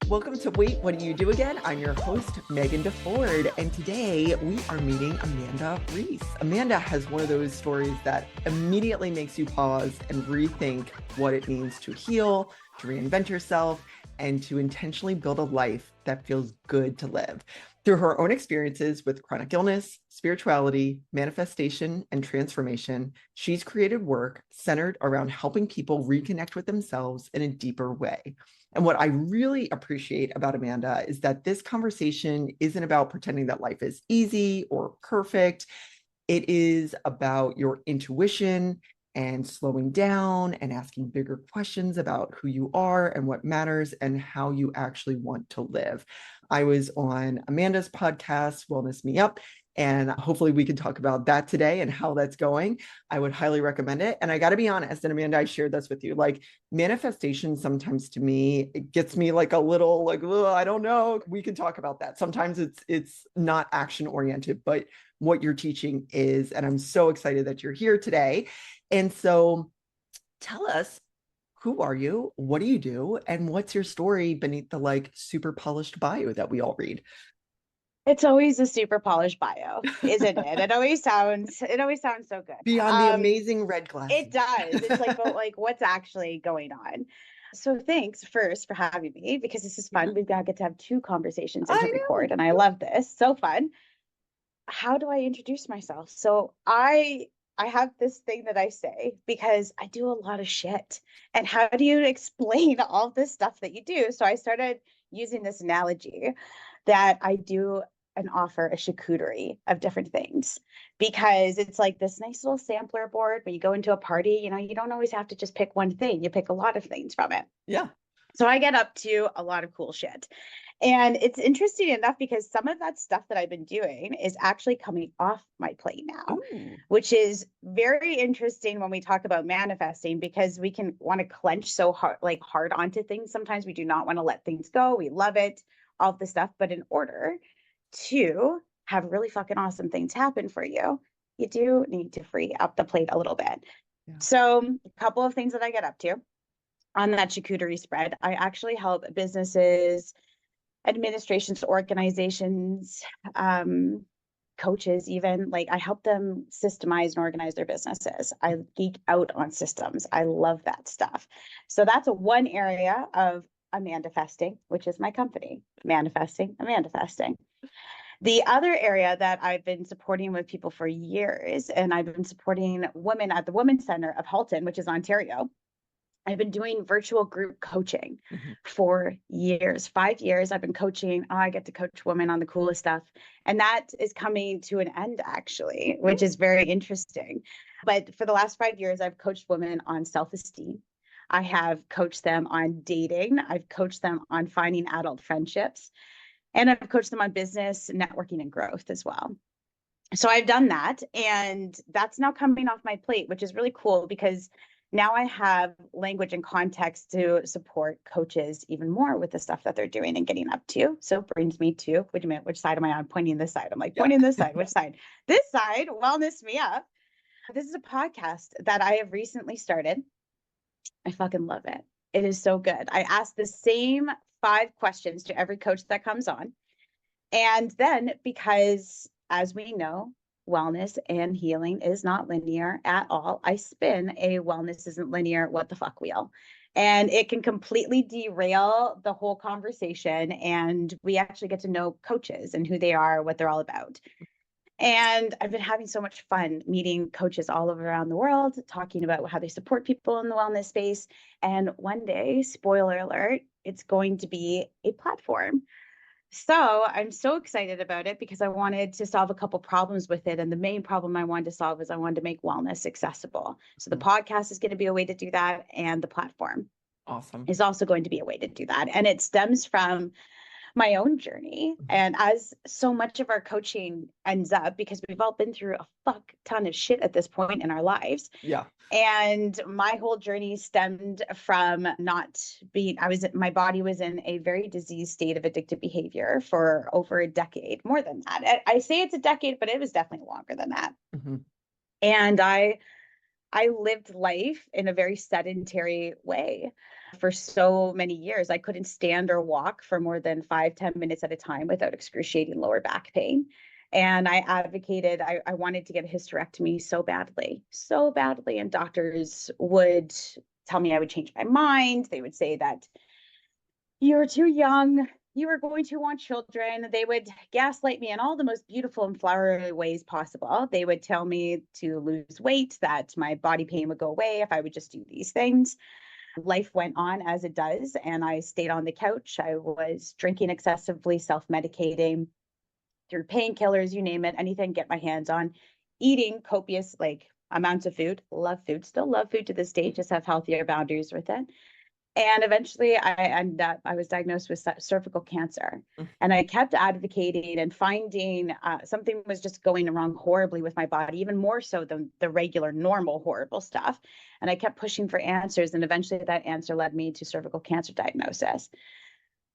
Welcome to Wait, What Do You Do Again? I'm your host, Meghan DeFord, and today we are meeting Amanda Reece. Amanda has one of those stories that immediately makes you pause and rethink what it means to heal, to reinvent yourself, and to intentionally build a life that feels good to live. Through her own experiences with chronic illness, spirituality, manifestation, and transformation, she's created work centered around helping people reconnect with themselves in a deeper way. And what I really appreciate about Amanda is that this conversation isn't about pretending that life is easy or perfect. It is about your intuition and slowing down and asking bigger questions about who you are and what matters and how you actually want to live. I was on Amanda's podcast, Wellness Me Up, and hopefully we can talk about that today and how that's going. I would highly recommend it. And I got to be honest, and Amanda, I shared this with you, like manifestation sometimes to me, it gets me like a little like, I don't know. We can talk about that. Sometimes it's not action oriented, but what you're teaching is, and I'm so excited that you're here today. And so tell us, who are you? What do you do? And what's your story beneath the like super polished bio that we all read? It's always a super polished bio, isn't it? It always sounds so good. Beyond the amazing red glasses. It does. It's like, but like what's actually going on? So thanks first for having me because this is fun. We've got to get to have two conversations and to record, and I love this. So fun. How do I introduce myself? So I have this thing that I say because I do a lot of shit. And how do you explain all this stuff that you do? So I started using this analogy that I do and offer a charcuterie of different things because it's like this nice little sampler board. When you go into a party, you don't always have to just pick one thing. You pick a lot of things from it. Yeah. So I get up to a lot of cool shit. And it's interesting enough because some of that stuff that I've been doing is actually coming off my plate now, which is very interesting when we talk about manifesting because we can want to clench so hard onto things. Sometimes we do not want to let things go. We love it, all of this stuff. But in order to have really fucking awesome things happen for you, you do need to free up the plate a little bit. Yeah. So a couple of things that I get up to on that charcuterie spread, I actually help businesses, administrations, organizations, coaches, even like I help them systemize and organize their businesses. I geek out on systems. I love that stuff. So that's one area of Amandifesting, which is my company, Manifesting, Amandifesting. The other area that I've been supporting with people for years, and I've been supporting women at the Women's Center of Halton, which is Ontario. I've been doing virtual group coaching for years, 5 years. I've been coaching. I get to coach women on the coolest stuff. And that is coming to an end, actually, which is very interesting. But for the last 5 years, I've coached women on self-esteem. I have coached them on dating. I've coached them on finding adult friendships. And I've coached them on business, networking, and growth as well. So I've done that. And that's now coming off my plate, which is really cool because now I have language and context to support coaches even more with the stuff that they're doing and getting up to. So it brings me to, wait a minute, which side am I on? Pointing this side. I'm like, pointing this side. Which side? This side, Wellness Me Up. This is a podcast that I have recently started. I fucking love it. It is so good. I ask the same 5 questions to every coach that comes on. And then because, as we know, wellness and healing is not linear at all. I spin a wellness isn't linear, what the fuck wheel. And it can completely derail the whole conversation. And we actually get to know coaches and who they are, what they're all about. And I've been having so much fun meeting coaches all over around the world, talking about how they support people in the wellness space. And one day, spoiler alert, it's going to be a platform. So I'm so excited about it because I wanted to solve a couple problems with it. And the main problem I wanted to solve is I wanted to make wellness accessible. So the podcast is going to be a way to do that. And the platform is also going to be a way to do that. And it stems from my own journey. And as so much of our coaching ends up, because we've all been through a fuck ton of shit at this point in our lives. Yeah. And my whole journey stemmed from not being, my body was in a very diseased state of addictive behavior for over a decade, more than that. I say it's a decade, but it was definitely longer than that. And I lived life in a very sedentary way. For so many years, I couldn't stand or walk for more than 5-10 minutes at a time without excruciating lower back pain. And I advocated, I wanted to get a hysterectomy so badly, so badly. And doctors would tell me I would change my mind. They would say that you're too young, you were going to want children. They would gaslight me in all the most beautiful and flowery ways possible. They would tell me to lose weight, that my body pain would go away if I would just do these things. Life went on as it does, and I stayed on the couch. I was drinking excessively, self-medicating through painkillers, you name it, anything get my hands on, eating copious amounts of food. Love food, still love food to this day, just have healthier boundaries with it. And eventually I was diagnosed with cervical cancer. And I kept advocating and finding something was just going wrong horribly with my body, even more so than the regular, normal, horrible stuff. And I kept pushing for answers. And eventually that answer led me to cervical cancer diagnosis.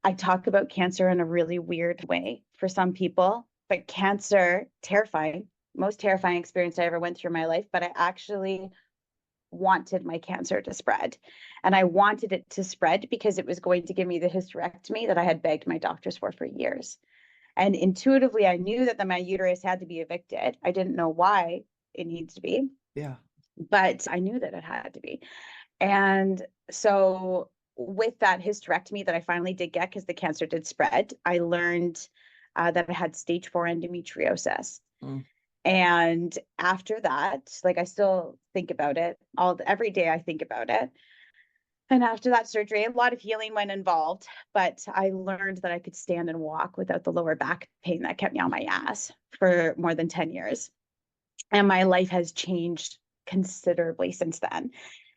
I talk about cancer in a really weird way for some people, but cancer, terrifying, most terrifying experience I ever went through in my life. But I actually wanted my cancer to spread. And I wanted it to spread because it was going to give me the hysterectomy that I had begged my doctors for years. And intuitively, I knew that my uterus had to be evicted. I didn't know why it needs to be. Yeah. But I knew that it had to be. And so with that hysterectomy that I finally did get, because the cancer did spread, I learned that I had stage 4 endometriosis. And after that, I still think about it every day. I think about it. And after that surgery, a lot of healing went involved, but I learned that I could stand and walk without the lower back pain that kept me on my ass for more than 10 years. And my life has changed considerably since then.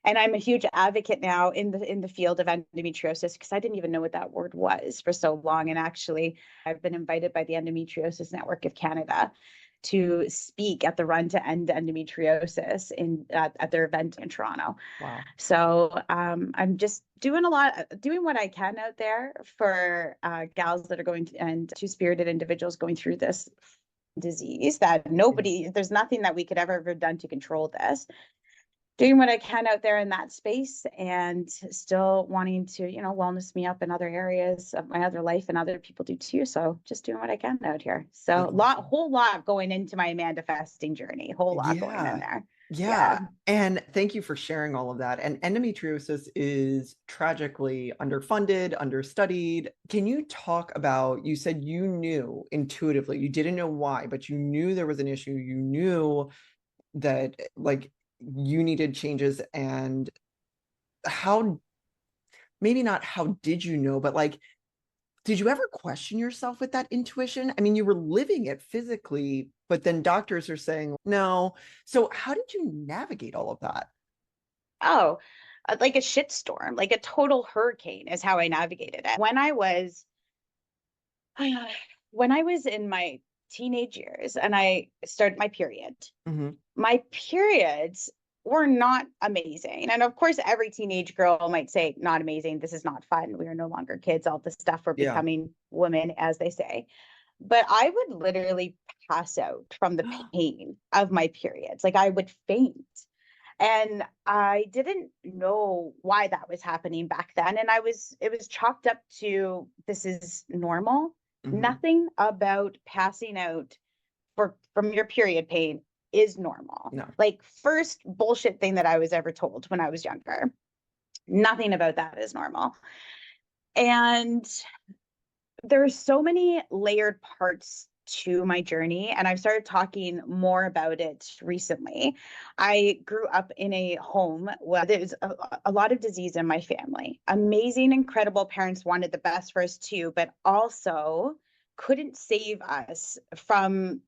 And I'm a huge advocate now in the field of endometriosis, because I didn't even know what that word was for so long. And actually, I've been invited by the Endometriosis Network of Canada to speak at the Run to End Endometriosis at their event in Toronto. Wow. So I'm just doing what I can out there for gals that are going and two-spirited individuals going through this disease that there's nothing that we could ever have done to control this. Doing what I can out there in that space, and still wanting to, wellness me up in other areas of my other life, and other people do too. So just doing what I can out here. So whole lot going into my manifesting journey, whole lot going in there. Yeah. And thank you for sharing all of that. And endometriosis is tragically underfunded, understudied. Can you talk about, you said you knew intuitively, you didn't know why, but you knew there was an issue. You knew that you needed changes, and maybe not how did you know, but did you ever question yourself with that intuition? I mean, you were living it physically, but then doctors are saying no. So how did you navigate all of that? Oh, like a shitstorm, like a total hurricane is how I navigated it. When I was in my teenage years and I started my period, my periods were not amazing. And of course, every teenage girl might say, not amazing. This is not fun. We are no longer kids. All this stuff. We're becoming women, as they say. But I would literally pass out from the pain of my periods. I would faint. And I didn't know why that was happening back then. And it was chalked up to, this is normal. Nothing about passing out from your period pain is normal. No. First bullshit thing that I was ever told when I was younger. Nothing about that is normal. And there's so many layered parts to my journey, and I've started talking more about it recently. I grew up in a home where there's a lot of disease in my family. Amazing, incredible parents wanted the best for us too, but also couldn't save us from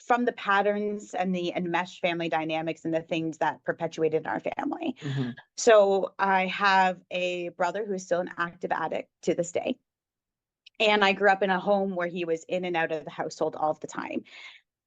the patterns and the enmeshed family dynamics and the things that perpetuated in our family. So I have a brother who's still an active addict to this day. And I grew up in a home where he was in and out of the household all the time.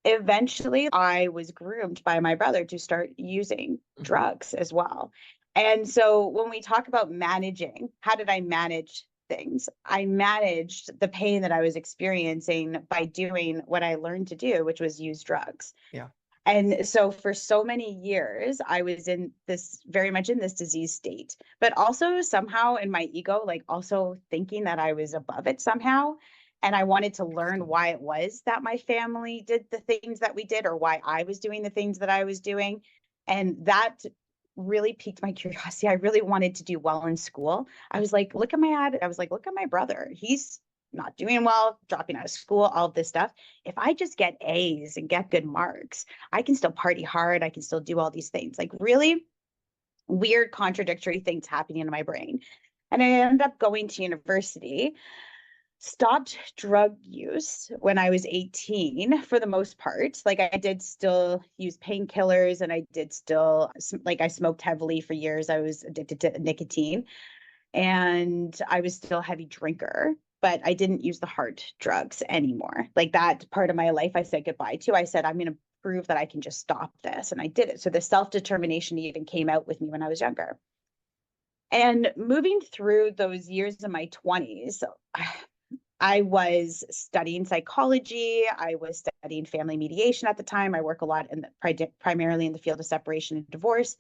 Eventually, I was groomed by my brother to start using drugs as well. And so when we talk about managing, how did I manage things? I managed the pain that I was experiencing by doing what I learned to do, which was use drugs. Yeah. And so for so many years, I was in this very much in this disease state, but also somehow in my ego, like also thinking that I was above it somehow. And I wanted to learn why it was that my family did the things that we did, or why I was doing the things that I was doing. And that really piqued my curiosity. I really wanted to do well in school. I was like, look at I was like, look at my brother. He's not doing well, dropping out of school, all of this stuff. If I just get A's and get good marks, I can still party hard. I can still do all these things. Like really weird, contradictory things happening in my brain. And I ended up going to university, stopped drug use when I was 18 for the most part. Like I did still use painkillers, and I did still, like I smoked heavily for years. I was addicted to nicotine, and I was still a heavy drinker, but I didn't use the hard drugs anymore. Like that part of my life I said goodbye to. I said, I'm going to prove that I can just stop this. And I did it. So the self-determination even came out with me when I was younger. And moving through those years in my 20s, I was studying psychology. I was studying family mediation at the time. I work a lot primarily in the field of separation and divorce.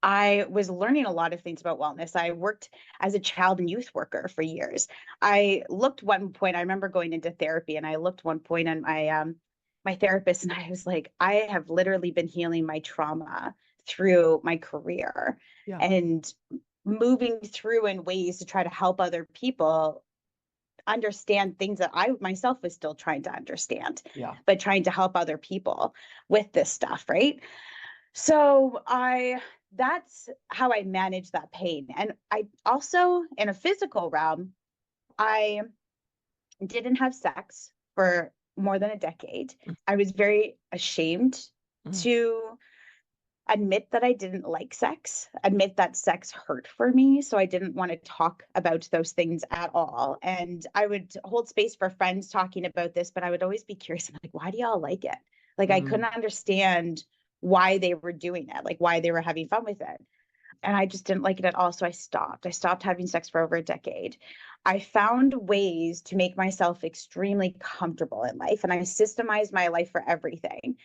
I was learning a lot of things about wellness. I worked as a child and youth worker for years. I looked one point, I remember going into therapy, and I looked one point on my therapist, and I was like, I have literally been healing my trauma through my career, and moving through in ways to try to help other people understand things that I myself was still trying to understand, but trying to help other people with this stuff, right? So that's how I manage that pain. And I also, in a physical realm, I didn't have sex for more than a decade. I was very ashamed to admit that I didn't like sex, admit that sex hurt for me. So I didn't want to talk about those things at all. And I would hold space for friends talking about this, but I would always be curious. I'm like, why do y'all like it? Like, I couldn't understand why they were doing it, like why they were having fun with it. And I just didn't like it at all. So I stopped. I stopped having sex for over a decade. I found ways to make myself extremely comfortable in life, and I systemized my life for everything.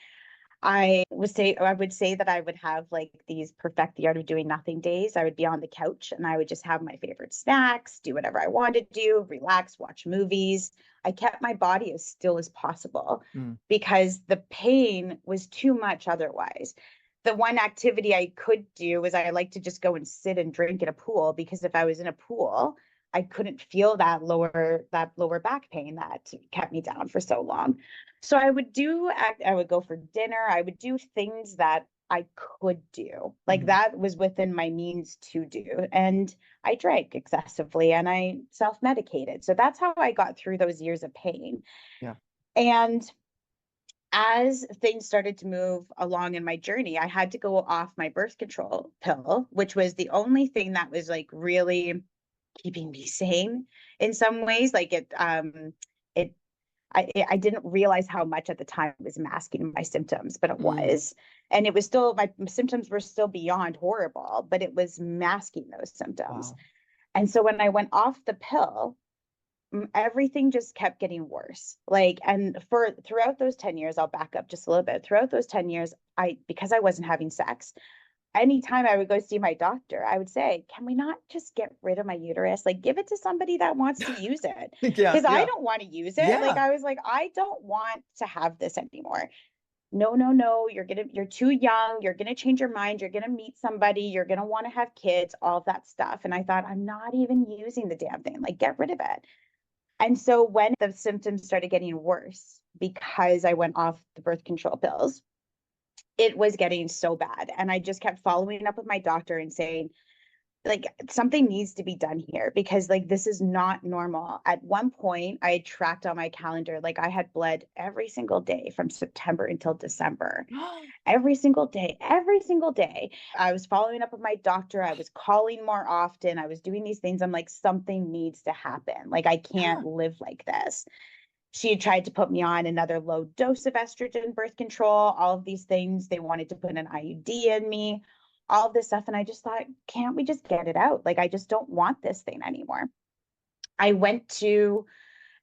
I would say that I would have like these perfect the art of doing nothing days. I would be on the couch and I would just have my favorite snacks, do whatever I wanted to do, relax, watch movies. I kept my body as still as possible because the pain was too much otherwise. The one activity I could do was I like to just go and sit and drink in a pool, because if I was in a pool, I couldn't feel that lower back pain that kept me down for so long. So I would go for dinner. I would do things that I could do. Like that was within my means to do. And I drank excessively and I self-medicated. So that's how I got through those years of pain. Yeah. And as things started to move along in my journey, I had to go off my birth control pill, which was the only thing that was like really keeping me sane in some ways. Like I didn't realize how much at the time it was masking my symptoms, but it was. And it was still, my symptoms were still beyond horrible, but it was masking those symptoms. Wow. And so when I went off the pill, everything just kept getting worse. Like, and throughout those 10 years, I'll back up just a little bit. Throughout those 10 years, because I wasn't having sex, anytime I would go see my doctor, I would say, can we not just get rid of my uterus? Like, give it to somebody that wants to use it. Because I don't want to use it. Like, I was like, I don't want to have this anymore. No, you're too young. You're going to change your mind. You're going to meet somebody. You're going to want to have kids, all of that stuff. And I thought, I'm not even using the damn thing. Like, get rid of it. And so when the symptoms started getting worse, because I went off the birth control pills, it was getting so bad. And I just kept following up with my doctor and saying, like, something needs to be done here, because like, this is not normal. At one point I tracked on my calendar, like I had bled every single day from September until December. Every single day. I was following up with my doctor. I was calling more often. I was doing these things. I'm like, something needs to happen. Like, I can't live like this. She had tried to put me on another low dose of estrogen, birth control, all of these things. They wanted to put an IUD in me, all of this stuff. And I just thought, can't we just get it out? Like, I just don't want this thing anymore. I went to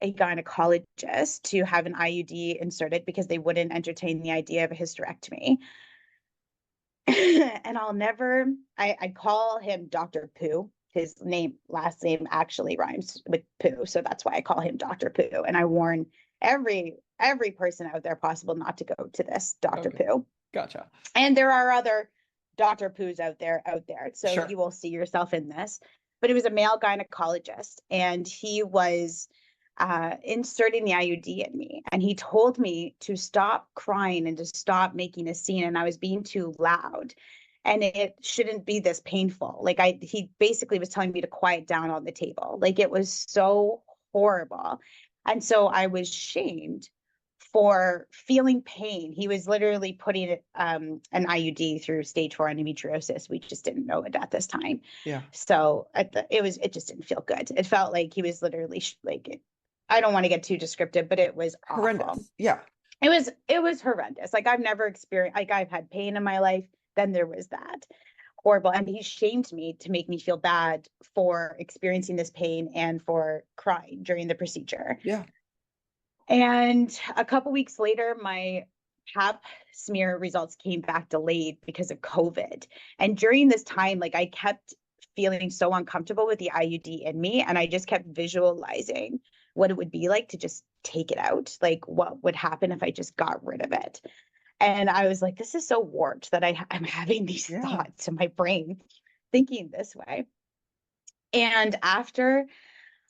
a gynecologist to have an IUD inserted because they wouldn't entertain the idea of a hysterectomy. And I call him Dr. Pooh. His last name actually rhymes with poo. So that's why I call him Dr. Pooh. And I warn every person out there possible not to go to this Dr. Pooh. Gotcha. And there are other Dr. Poohs out there. So Sure. You will see yourself in this. But it was a male gynecologist, and he was inserting the IUD in me. And he told me to stop crying and to stop making a scene. And I was being too loud. And it shouldn't be this painful. Like he basically was telling me to quiet down on the table. Like it was so horrible. And so I was shamed for feeling pain. He was literally putting an IUD through stage 4 endometriosis. We just didn't know it at this time. Yeah. So it just didn't feel good. It felt like he was literally I don't want to get too descriptive, but it was horrendous. Awful. Yeah. It was horrendous. Like I've never experienced, like I've had pain in my life. Then there was that horrible. And he shamed me to make me feel bad for experiencing this pain and for crying during the procedure. Yeah. And a couple weeks later, my pap smear results came back delayed because of COVID. And during this time, like I kept feeling so uncomfortable with the IUD in me. And I just kept visualizing what it would be like to just take it out. Like what would happen if I just got rid of it. And I was like, this is so warped that I'm having these thoughts in my brain thinking this way. And after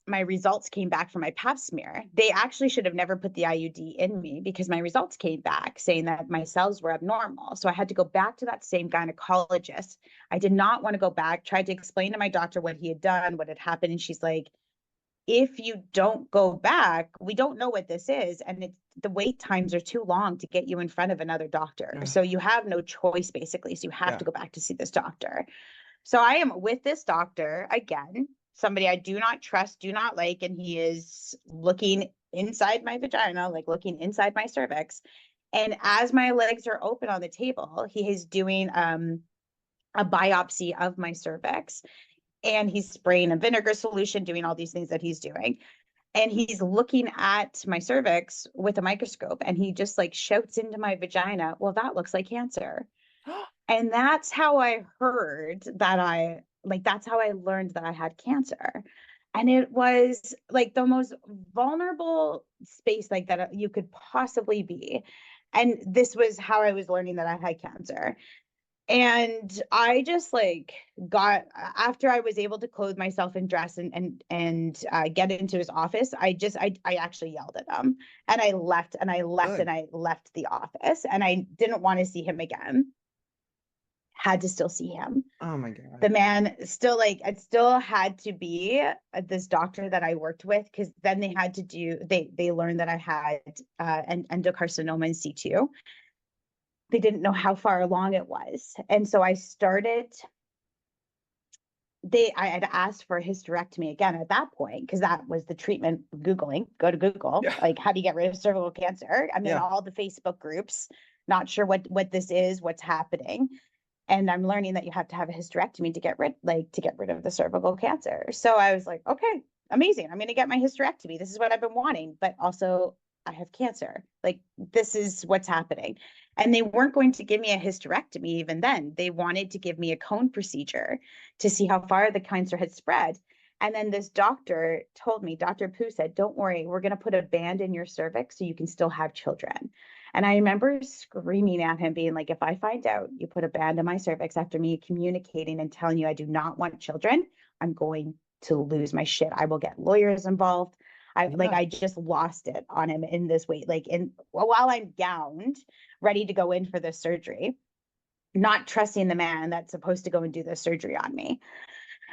my results came back from my pap smear, they actually should have never put the IUD in me because my results came back saying that my cells were abnormal. So I had to go back to that same gynecologist. I did not want to go back, tried to explain to my doctor what he had done, what had happened. And she's like, if you don't go back, we don't know what this is. And the wait times are too long to get you in front of another doctor. So you have no choice, basically. So you have to go back to see this doctor. So I am with this doctor again, somebody I do not trust, do not like, and he is looking inside my vagina, like looking inside my cervix. And as my legs are open on the table, he is doing a biopsy of my cervix. And he's spraying a vinegar solution, doing all these things that he's doing. And he's looking at my cervix with a microscope, and he just like shouts into my vagina, well, that looks like cancer. And that's how I heard that that's how I learned that I had cancer. And it was like the most vulnerable space like that you could possibly be. And this was how I was learning that I had cancer. And I just like got, after I was able to clothe myself and dress and get into his office, I actually yelled at him, and I left the office, and I didn't want to see him again. Had to still see him. Oh my God. The man still it still had to be this doctor that I worked with, because then they had to they learned that I had an endocarcinoma in situ. They didn't know how far along it was. And so I had asked for a hysterectomy again at that point, because that was the treatment. Googling, go to Google, like how do you get rid of cervical cancer? I'm in all the Facebook groups, not sure what this is, what's happening. And I'm learning that you have to have a hysterectomy to get rid of the cervical cancer. So I was like, okay, amazing. I'm going to get my hysterectomy. This is what I've been wanting, but also I have cancer. Like, this is what's happening. And they weren't going to give me a hysterectomy even then. They wanted to give me a cone procedure to see how far the cancer had spread. And then this doctor told me, Dr. Pooh said, don't worry, we're going to put a band in your cervix so you can still have children. And I remember screaming at him, being like, if I find out you put a band in my cervix after me communicating and telling you I do not want children, I'm going to lose my shit. I will get lawyers involved. I just lost it on him in this way, while I'm gowned, ready to go in for this surgery, not trusting the man that's supposed to go and do the surgery on me.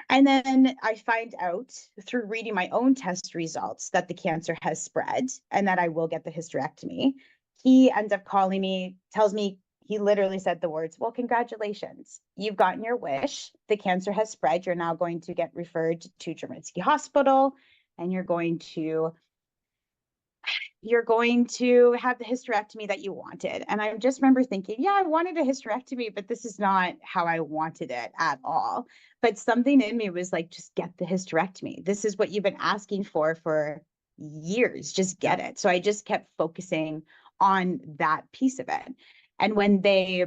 And then I find out through reading my own test results that the cancer has spread and that I will get the hysterectomy. He ends up calling me, tells me, he literally said the words, well, congratulations, you've gotten your wish. The cancer has spread. You're now going to get referred to Chernivtsi Hospital, and you're going to have the hysterectomy that you wanted. And I just remember thinking, yeah, I wanted a hysterectomy, but this is not how I wanted it at all. But something in me was like, just get the hysterectomy. This is what you've been asking for years, just get it. So I just kept focusing on that piece of it. And when they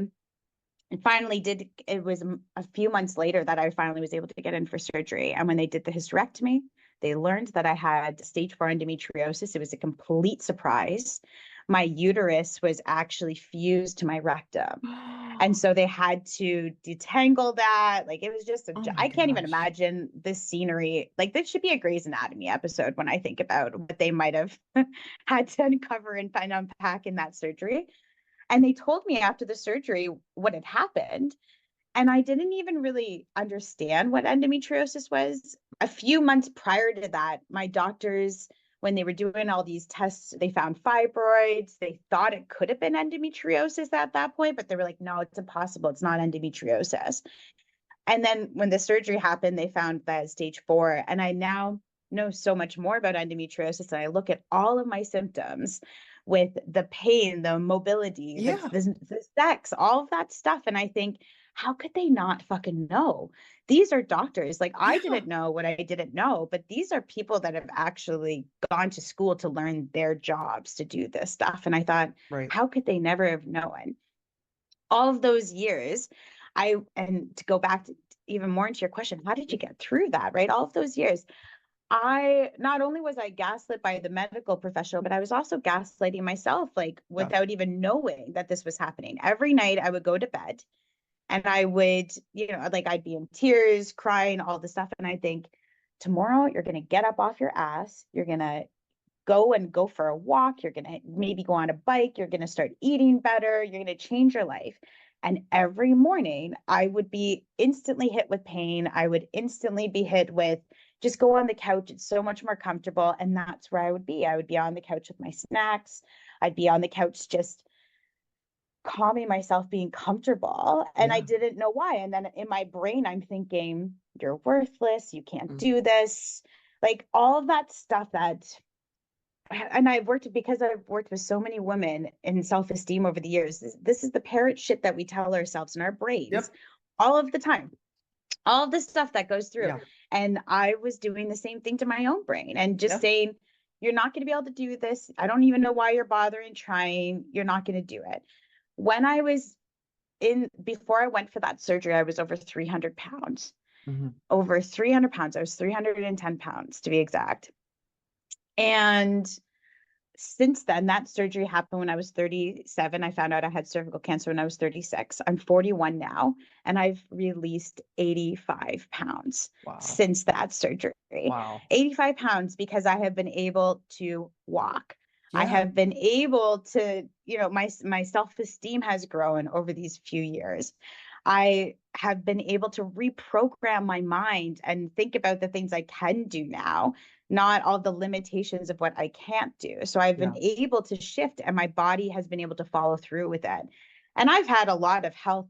finally did, it was a few months later that I finally was able to get in for surgery. And when they did the hysterectomy, they learned that I had stage 4 endometriosis. It was a complete surprise. My uterus was actually fused to my rectum. And so they had to detangle that. Like, it was just, I can't even imagine this scenery. Like, this should be a Grey's Anatomy episode when I think about what they might have had to uncover and find unpack in that surgery. And they told me after the surgery what had happened. And I didn't even really understand what endometriosis was. A few months prior to that, my doctors, when they were doing all these tests, they found fibroids. They thought it could have been endometriosis at that point, but they were like, no, it's impossible. It's not endometriosis. And then when the surgery happened, they found that stage 4. And I now know so much more about endometriosis. And I look at all of my symptoms with the pain, the mobility, the sex, all of that stuff. And I think, how could they not fucking know? These are doctors. Like, I didn't know what I didn't know, but these are people that have actually gone to school to learn their jobs to do this stuff. And I thought, how could they never have known? All of those years, and to go back to even more into your question, how did you get through that, right? All of those years, not only was I gaslit by the medical professional, but I was also gaslighting myself, like, without even knowing that this was happening. Every night I would go to bed and I would, like, I'd be in tears, crying, all the stuff. And I think, tomorrow you're going to get up off your ass. You're going to go for a walk. You're going to maybe go on a bike. You're going to start eating better. You're going to change your life. And every morning I would be instantly hit with pain. I would instantly be hit with, just go on the couch. It's so much more comfortable. And that's where I would be. I would be on the couch with my snacks. I'd be on the couch just calming myself, being comfortable. And I didn't know why. And then in my brain, I'm thinking, you're worthless. You can't do this. Like, all of that stuff and I've worked with so many women in self-esteem over the years. This is the parrot shit that we tell ourselves in our brains all of the time, all of the stuff that goes through. And I was doing the same thing to my own brain and just saying, you're not going to be able to do this. I don't even know why you're bothering trying. You're not going to do it. When I was before I went for that surgery, I was over 300 pounds, over 300 pounds. I was 310 pounds to be exact. And since then, that surgery happened when I was 37. I found out I had cervical cancer when I was 36. I'm 41 now, and I've released 85 pounds since that surgery. 85 pounds because I have been able to walk. I have been able to, my self-esteem has grown over these few years. I have been able to reprogram my mind and think about the things I can do now, not all the limitations of what I can't do. So I've been able to shift, and my body has been able to follow through with it. And I've had a lot of health,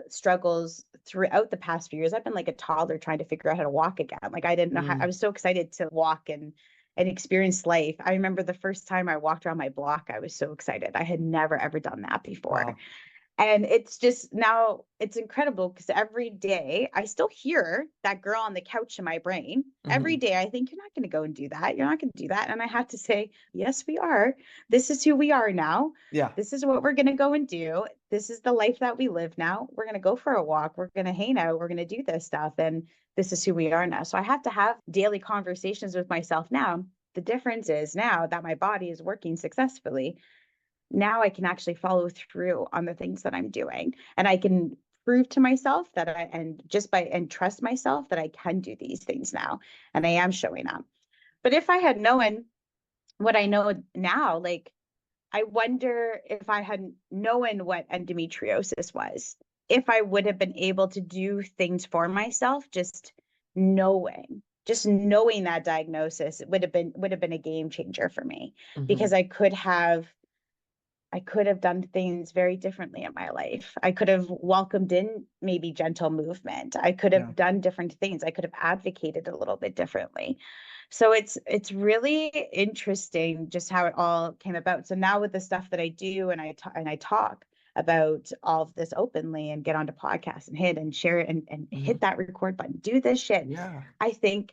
struggles throughout the past few years. I've been like a toddler trying to figure out how to walk again. Like, I didn't know how. I was so excited to walk and experience life. I remember the first time I walked around my block, I was so excited. I had never, ever done that before. And it's just, now it's incredible because every day I still hear that girl on the couch in my brain. Every day I think, you're not going to go and do that. You're not going to do that. And I have to say, yes, we are. This is who we are now. This is what we're going to go and do. This is the life that we live now. We're going to go for a walk. We're going to hang out. We're going to do this stuff. And this is who we are now. So I have to have daily conversations with myself now. The difference is now that my body is working successfully, now I can actually follow through on the things that I'm doing, and I can prove to myself that and trust myself that I can do these things now, and I am showing up. But if I had known what I know now, like, I wonder if I had known what endometriosis was, if I would have been able to do things for myself. Just knowing that diagnosis would have been a game changer for me, because I could have done things very differently in my life. I could have welcomed in maybe gentle movement. I could have done different things. I could have advocated a little bit differently. So it's really interesting just how it all came about. So now with the stuff that I do, and I talk about all of this openly and get onto podcasts and hit and share it and hit that record button, do this shit. I think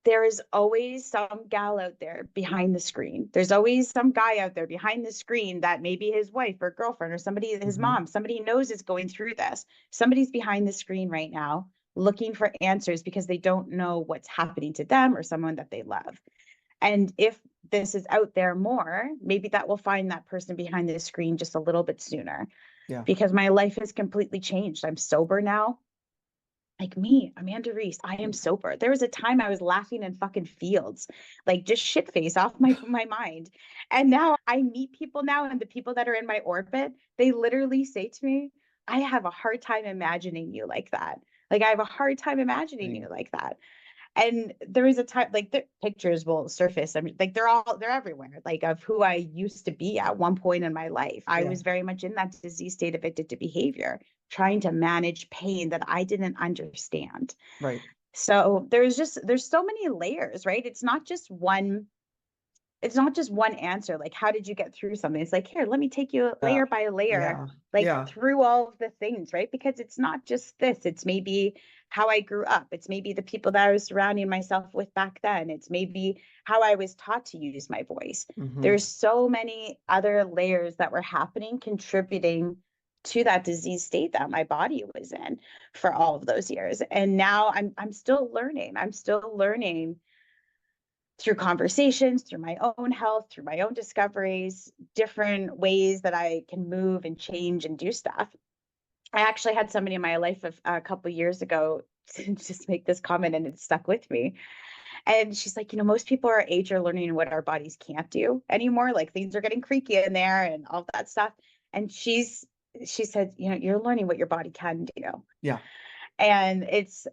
there is always some gal out there behind the screen. There's always some guy out there behind the screen that maybe his wife or girlfriend or somebody, his mom, somebody knows is going through this. Somebody's behind the screen right now looking for answers because they don't know what's happening to them or someone that they love. And if this is out there more, maybe that will find that person behind the screen just a little bit sooner. Yeah. Because my life has completely changed. I'm sober now. Like me, Amanda Reece, I am sober. There was a time I was laughing in fucking fields, like just shit face off my mind. And now I meet people now, and the people that are in my orbit, they literally say to me, I have a hard time imagining you like that. Like I have a hard time imagining you like that. And there is a time, like the pictures will surface. I mean, like they're everywhere, like of who I used to be at one point in my life. I was very much in that disease state of addictive behavior, trying to manage pain that I didn't understand. Right. So there's so many layers, right? It's not just one answer. Like, how did you get through something? It's like, here, let me take you layer by layer, through all of the things, right? Because it's not just this. It's maybe how I grew up. It's maybe the people that I was surrounding myself with back then. It's maybe how I was taught to use my voice. There's so many other layers that were happening, contributing to that disease state that my body was in for all of those years. And now I'm still learning. I'm still learning through conversations, through my own health, through my own discoveries, different ways that I can move and change and do stuff. I actually had somebody in my life a couple of years ago just make this comment, and it stuck with me. And she's like, most people our age are learning what our bodies can't do anymore. Like things are getting creaky in there and all that stuff. And she said, you're learning what your body can do. Yeah. And it's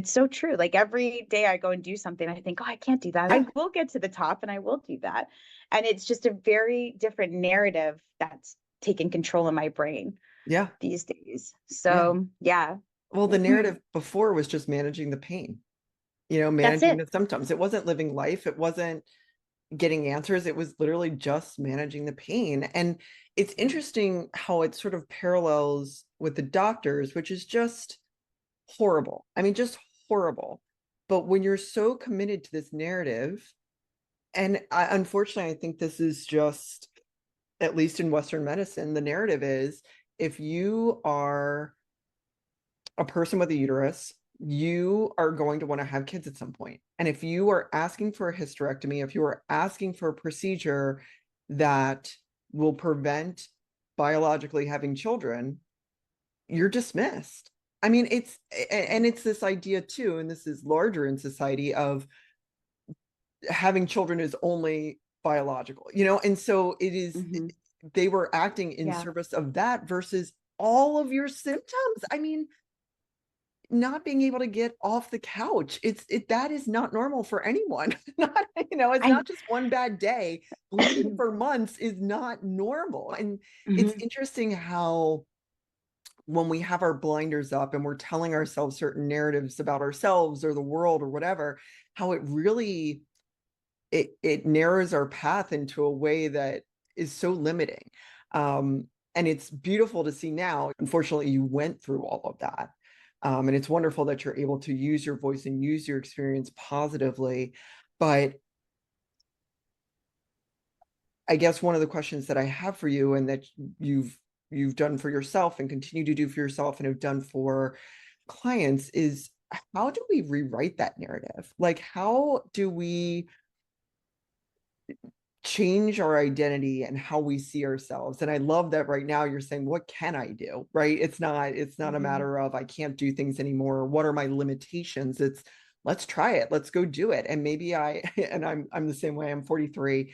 so true. Like every day I go and do something, I think, oh, I can't do that. I will get to the top and I will do that. And it's just a very different narrative that's taken control of my brain these days. So yeah. Well, the narrative before was just managing the pain, managing the symptoms. It wasn't living life. It wasn't getting answers. It was literally just managing the pain. And it's interesting how it sort of parallels with the doctors, which is just horrible. I mean, just horrible. But when you're so committed to this narrative, and unfortunately, I think this is just, at least in Western medicine, the narrative is if you are a person with a uterus, you are going to want to have kids at some point. And if you are asking for a hysterectomy, if you are asking for a procedure that will prevent biologically having children, you're dismissed. I mean, it's this idea too, and this is larger in society, of having children is only biological, and so it is, they were acting in service of that versus all of your symptoms. I mean, not being able to get off the couch, that is not normal for anyone. It's not just one bad day. Bleeding for months is not normal. And it's interesting how when we have our blinders up and we're telling ourselves certain narratives about ourselves or the world or whatever, how it really it narrows our path into a way that is so limiting. And it's beautiful to see now. Unfortunately, you went through all of that. And it's wonderful that you're able to use your voice and use your experience positively. But I guess one of the questions that I have for you, and that you've done for yourself and continue to do for yourself and have done for clients, is how do we rewrite that narrative? Like, how do we change our identity and how we see ourselves? And I love that right now you're saying, what can I do? Right? It's not a matter of I can't do things anymore. What are my limitations? It's let's try it. Let's go do it. And maybe I'm the same way. I'm 43.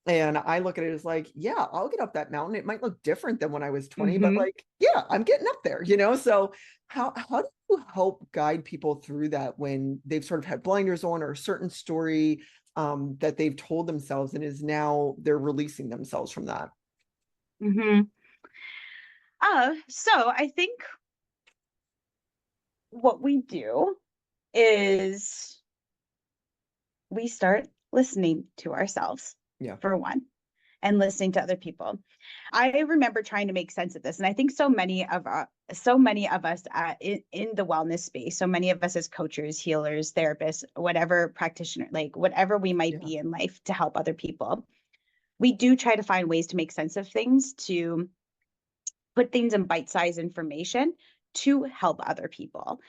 And I look at it as like, yeah, I'll get up that mountain. It might look different than when I was 20, but like, yeah, I'm getting up there, So how do you help guide people through that when they've sort of had blinders on, or a certain story that they've told themselves and is now they're releasing themselves from that? So I think what we do is we start listening to ourselves, for one, and listening to other people. I remember trying to make sense of this. And I think so many of so many of us in the wellness space, so many of us as coaches, healers, therapists, whatever practitioner, like whatever we might be in life to help other people, we do try to find ways to make sense of things, to put things in bite-sized information to help other people.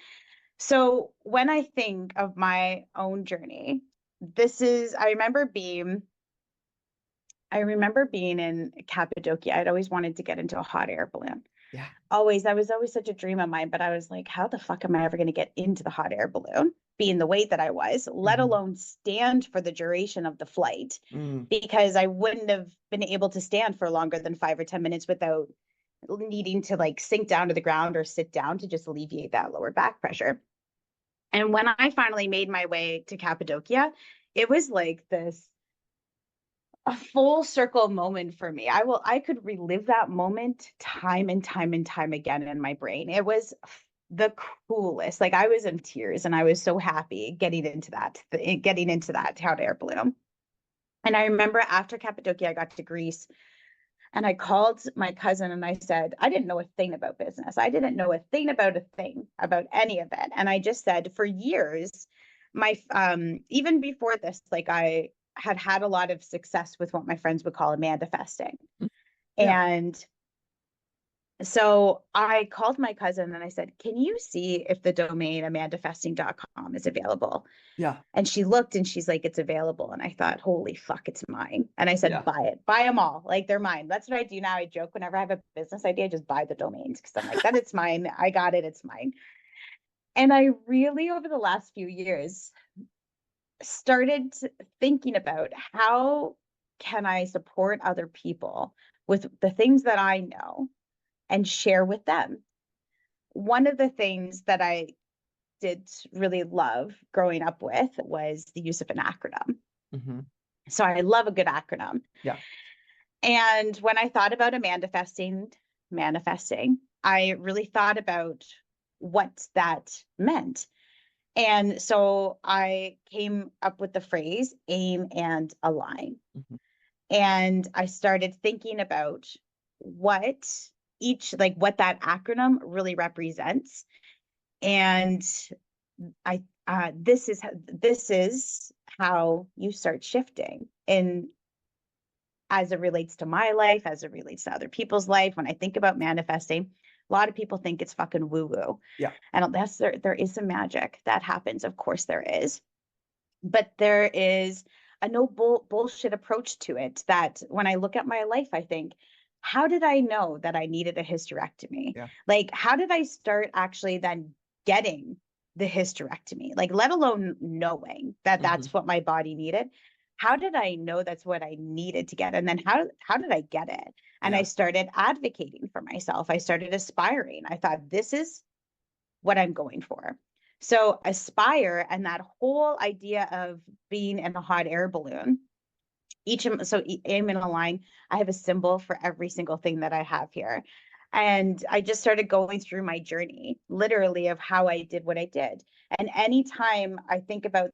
So when I think of my own journey, I remember being in Cappadocia. I'd always wanted to get into a hot air balloon. Yeah. That was always such a dream of mine, but I was like, how the fuck am I ever going to get into the hot air balloon, being the weight that I was, let alone stand for the duration of the flight, because I wouldn't have been able to stand for longer than 5 or 10 minutes without needing to like sink down to the ground or sit down to just alleviate that lower back pressure. And when I finally made my way to Cappadocia, it was like a full circle moment for me. I could relive that moment time and time and time again in my brain. It was the coolest. Like, I was in tears and I was so happy getting into that hot air balloon. And I remember after Cappadocia, I got to Greece and I called my cousin and I said, I didn't know a thing about business. I didn't know a thing about any of it. And I just said, for years, even before this, like, I had a lot of success with what my friends would call manifesting. Yeah. And so I called my cousin and I said, can you see if the domain amandafesting.com is available? Yeah. And she looked and she's like, it's available. And I thought, holy fuck, it's mine. And I said, buy it, buy them all. Like, they're mine. That's what I do now. I joke whenever I have a business idea, I just buy the domains because I'm like, that it's mine. I got it. It's mine. And I really, over the last few years, started thinking about how can I support other people with the things that I know and share with them. One of the things that I did really love growing up with was the use of an acronym. So I love a good acronym. Yeah. And when I thought about manifesting, I really thought about what that meant. And so I came up with the phrase aim and align. And I started thinking about what that acronym really represents. And this is how you start shifting. And as it relates to my life, as it relates to other people's life, when I think about manifesting, a lot of people think it's fucking woo-woo. Yeah. And there is some magic that happens. Of course there is. But there is a no bullshit approach to it that when I look at my life, I think, how did I know that I needed a hysterectomy? Yeah. Like, how did I start actually then getting the hysterectomy? Like, let alone knowing that that's what my body needed. How did I know that's what I needed to get? And then how did I get it? And I started advocating for myself. I started aspiring. I thought, this is what I'm going for. So aspire, and that whole idea of being in a hot air balloon, aim and align, I have a symbol for every single thing that I have here. And I just started going through my journey, literally, of how I did what I did. And anytime I think about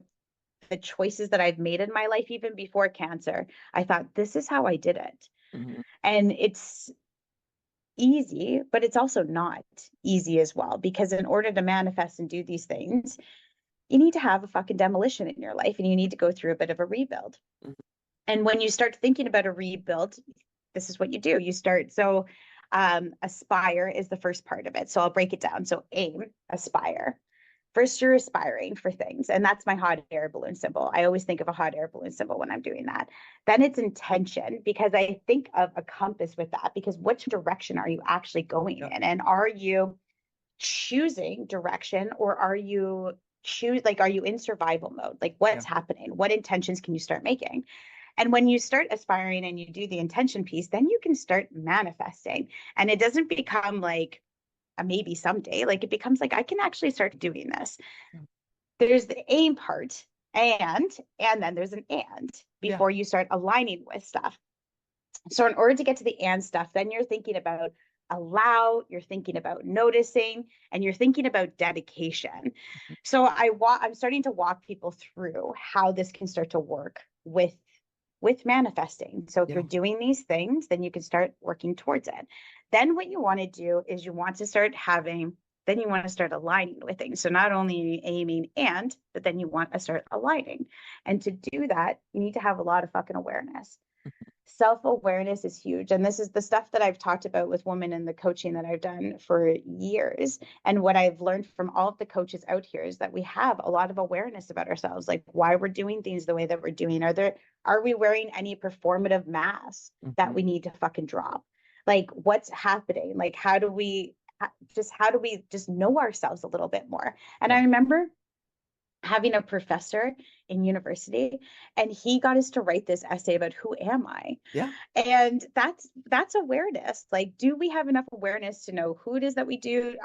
the choices that I've made in my life, even before cancer, I thought, this is how I did it. And it's easy, but it's also not easy as well, because in order to manifest and do these things, you need to have a fucking demolition in your life and you need to go through a bit of a rebuild. And when you start thinking about a rebuild, this is what you do. You start. So aspire is the first part of it. So I'll break it down. So aim, aspire. First, you're aspiring for things. And that's my hot air balloon symbol. I always think of a hot air balloon symbol when I'm doing that. Then it's intention, because I think of a compass with that, because which direction are you actually going in? And are you choosing direction, or are you in survival mode? Like, what's happening? What intentions can you start making? And when you start aspiring and you do the intention piece, then you can start manifesting. And it doesn't become like a maybe someday. Like, it becomes like, I can actually start doing this. There's the aim part, and then there's an and before you start aligning with stuff. So in order to get to the and stuff, then you're thinking about allow, you're thinking about noticing, and you're thinking about dedication. So I'm starting to walk people through how this can start to work with with manifesting. So if you're doing these things, then you can start working towards it. Then what you want to do is you want to start aligning with things. So not only aiming but then you want to start aligning. And to do that, you need to have a lot of fucking awareness. Self-awareness is huge. And this is the stuff that I've talked about with women in the coaching that I've done for years. And what I've learned from all of the coaches out here is that we have a lot of awareness about ourselves, like why we're doing things the way that we're doing. Are we wearing any performative masks that we need to fucking drop? Like what's happening? Like how do we just know ourselves a little bit more? And I remember having a professor in university, and he got us to write this essay about who am I? Yeah. And that's awareness. Like, do we have enough awareness to know who it is that we do?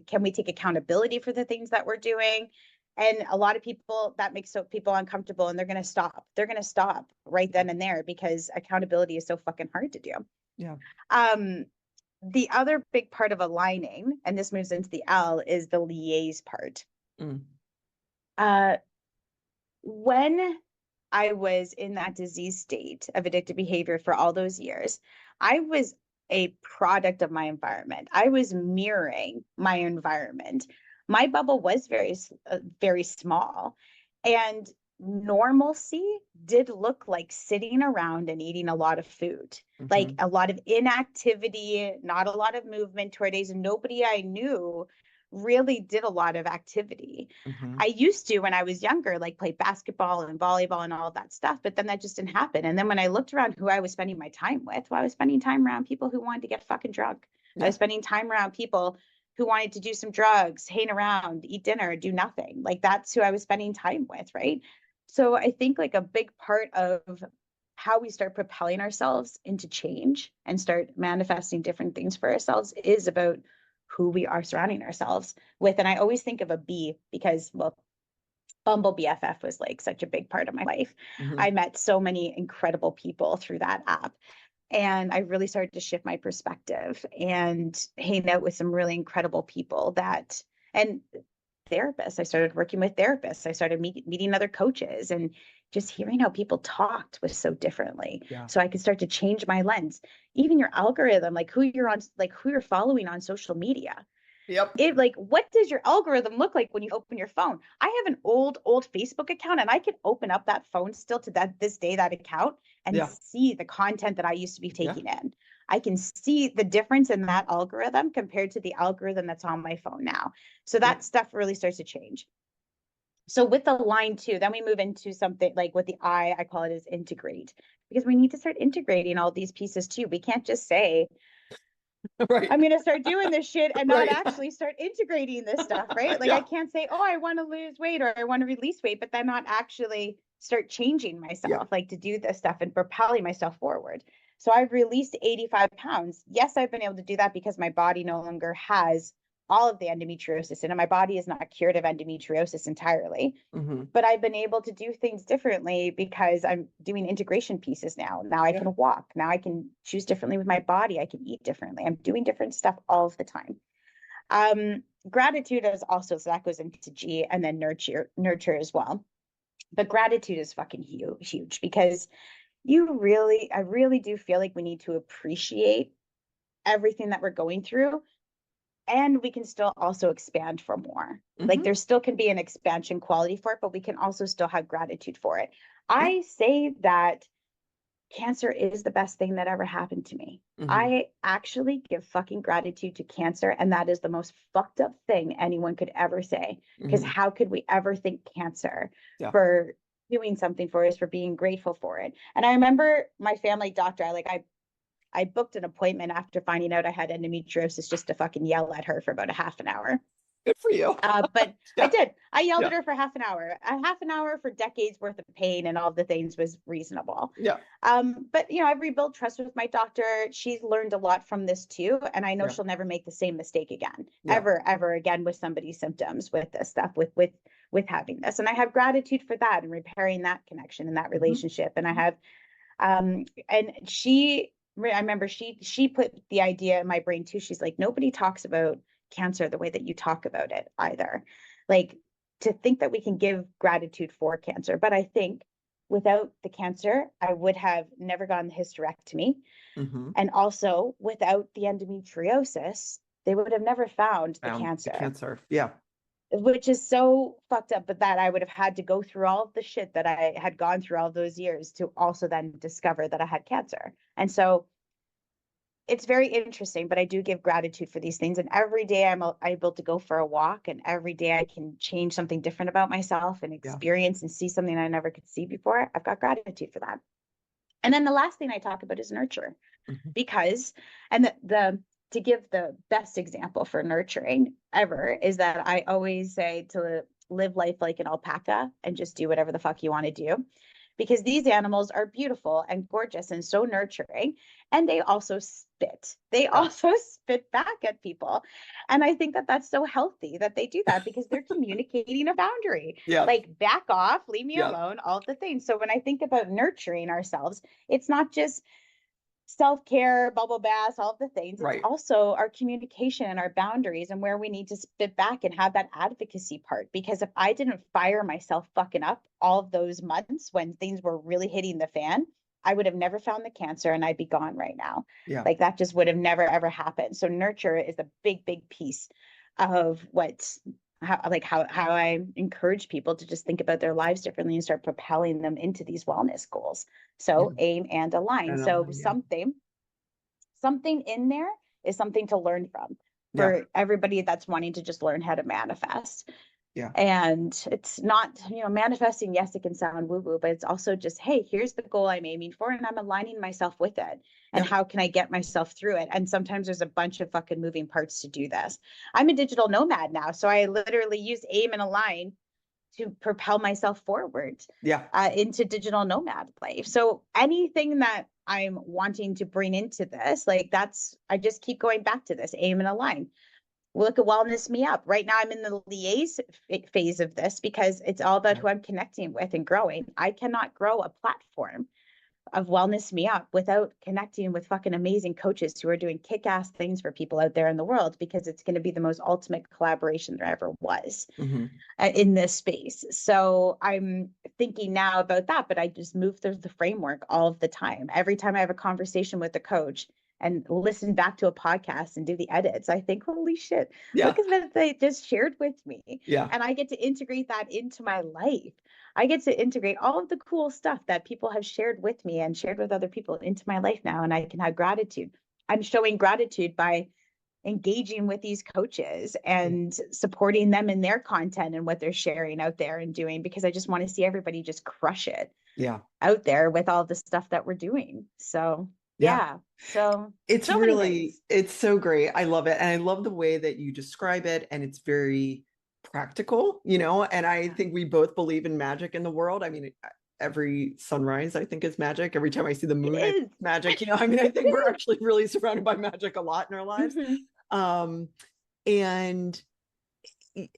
Can we take accountability for the things that we're doing? And a lot of people, that makes people uncomfortable, and they're going to stop. They're going to stop right then and there because accountability is so fucking hard to do. Yeah. The other big part of aligning, and this moves into the L, is the liaise part. When I was in that disease state of addictive behavior for all those years, I was a product of my environment. I was mirroring my environment. My bubble was very, very small, and normalcy did look like sitting around and eating a lot of food, like a lot of inactivity, not a lot of movement toward days. And nobody I knew really did a lot of activity. I used to, when I was younger, like play basketball and volleyball and all of that stuff, but then that just didn't happen. And then when I looked around who I was spending my time with, well, I was spending time around people who wanted to get fucking drunk. I was spending time around people who wanted to do some drugs, hang around, eat dinner, do nothing. Like that's who I was spending time with, right? So I think like a big part of how we start propelling ourselves into change and start manifesting different things for ourselves is about who we are surrounding ourselves with. And I always think of a B because, well, Bumble BFF was like such a big part of my life. I met so many incredible people through that app. And I really started to shift my perspective and hang out with some really incredible people and therapists. I started working with therapists. I started meeting other coaches, and just hearing how people talked was so differently. So I could start to change my lens, even your algorithm, like who you're following on social media. What does your algorithm look like when you open your phone? I have an old Facebook account, and I can open up that phone still to that account and see the content that I used to be taking in. I can see the difference in that algorithm compared to the algorithm that's on my phone now. So that stuff really starts to change. So with the line 2, then we move into something like with the I call it is integrate, because we need to start integrating all these pieces too. We can't just say, I'm going to start doing this shit and not actually start integrating this stuff, right? Like I can't say, oh, I want to lose weight or I want to release weight, but then not actually start changing myself, like to do this stuff and propelling myself forward. So I've released 85 pounds. Yes, I've been able to do that because my body no longer has all of the endometriosis in it. My body is not cured of endometriosis entirely, but I've been able to do things differently because I'm doing integration pieces now. Now I can walk. Now I can choose differently with my body. I can eat differently. I'm doing different stuff all of the time. Gratitude is also, so that goes into G, and then nurture as well. But gratitude is fucking huge because I really do feel like we need to appreciate everything that we're going through. And we can still also expand for more. Like there still can be an expansion quality for it, but we can also still have gratitude for it. I say that cancer is the best thing that ever happened to me. I actually give fucking gratitude to cancer. And that is the most fucked up thing anyone could ever say. Because how could we ever thank cancer for doing something for us, for being grateful for it? And I remember my family doctor, I booked an appointment after finding out I had endometriosis just to fucking yell at her for about a half an hour. Good for you. But I did. I yelled at her for half an hour. A half an hour for decades worth of pain and all the things was reasonable. But I've rebuilt trust with my doctor. She's learned a lot from this too. And I know she'll never make the same mistake again, ever again with somebody's symptoms with this stuff, with having this. And I have gratitude for that and repairing that connection and that relationship. And I have, I remember she put the idea in my brain too. She's like, nobody talks about cancer the way that you talk about it either. Like to think that we can give gratitude for cancer. But I think without the cancer, I would have never gotten the hysterectomy. Mm-hmm. And also without the endometriosis, they would have never found the cancer. The cancer. Yeah. Which is so fucked up, but that I would have had to go through all of the shit that I had gone through all those years to also then discover that I had cancer. And so it's very interesting, but I do give gratitude for these things. And every day I'm able to go for a walk, and every day I can change something different about myself and experience and see something I never could see before. I've got gratitude for that. And then the last thing I talk about is nurture, because, and the to give the best example for nurturing ever is that I always say to live life like an alpaca and just do whatever the fuck you want to do, because these animals are beautiful and gorgeous and so nurturing, and they also spit. They also spit back at people. And I think that that's so healthy that they do that, because they're communicating a boundary. Like, back off, leave me alone, all the things. So when I think about nurturing ourselves, it's not just self-care, bubble baths, all the things. It's also our communication and our boundaries and where we need to spit back and have that advocacy part. Because if I didn't fire myself fucking up all of those months when things were really hitting the fan, I would have never found the cancer and I'd be gone right now. Like, that just would have never, ever happened. So nurture is a big, big piece of how I encourage people to just think about their lives differently and start propelling them into these wellness goals. So aim and align. So something in there is something to learn from for everybody that's wanting to just learn how to manifest. And it's not, manifesting, yes, it can sound woo-woo, but it's also just, hey, here's the goal I'm aiming for, and I'm aligning myself with it. And how can I get myself through it? And sometimes there's a bunch of fucking moving parts to do this. I'm a digital nomad now, so I literally use aim and align to propel myself forward into digital nomad life. So anything that I'm wanting to bring into this, I just keep going back to this, aim and align. Look at Wellness Me Up. Right now, I'm in the liaise phase of this, because it's all about who I'm connecting with and growing. I cannot grow a platform of Wellness Me Up without connecting with fucking amazing coaches who are doing kick-ass things for people out there in the world, because it's going to be the most ultimate collaboration there ever was in this space. So I'm thinking now about that, but I just move through the framework all of the time. Every time I have a conversation with a coach and listen back to a podcast and do the edits, I think, holy shit, look at what they just shared with me. And I get to integrate that into my life. I get to integrate all of the cool stuff that people have shared with me and shared with other people into my life now. And I can have gratitude. I'm showing gratitude by engaging with these coaches and supporting them in their content and what they're sharing out there and doing, because I just want to see everybody just crush it out there with all the stuff that we're doing. So so it's so really, it's so great. I love it. And I love the way that you describe it. And it's very practical, and I think we both believe in magic in the world. I mean, every sunrise, I think, is magic. Every time I see the moon, it's magic. I mean, I think we're actually really surrounded by magic a lot in our lives. And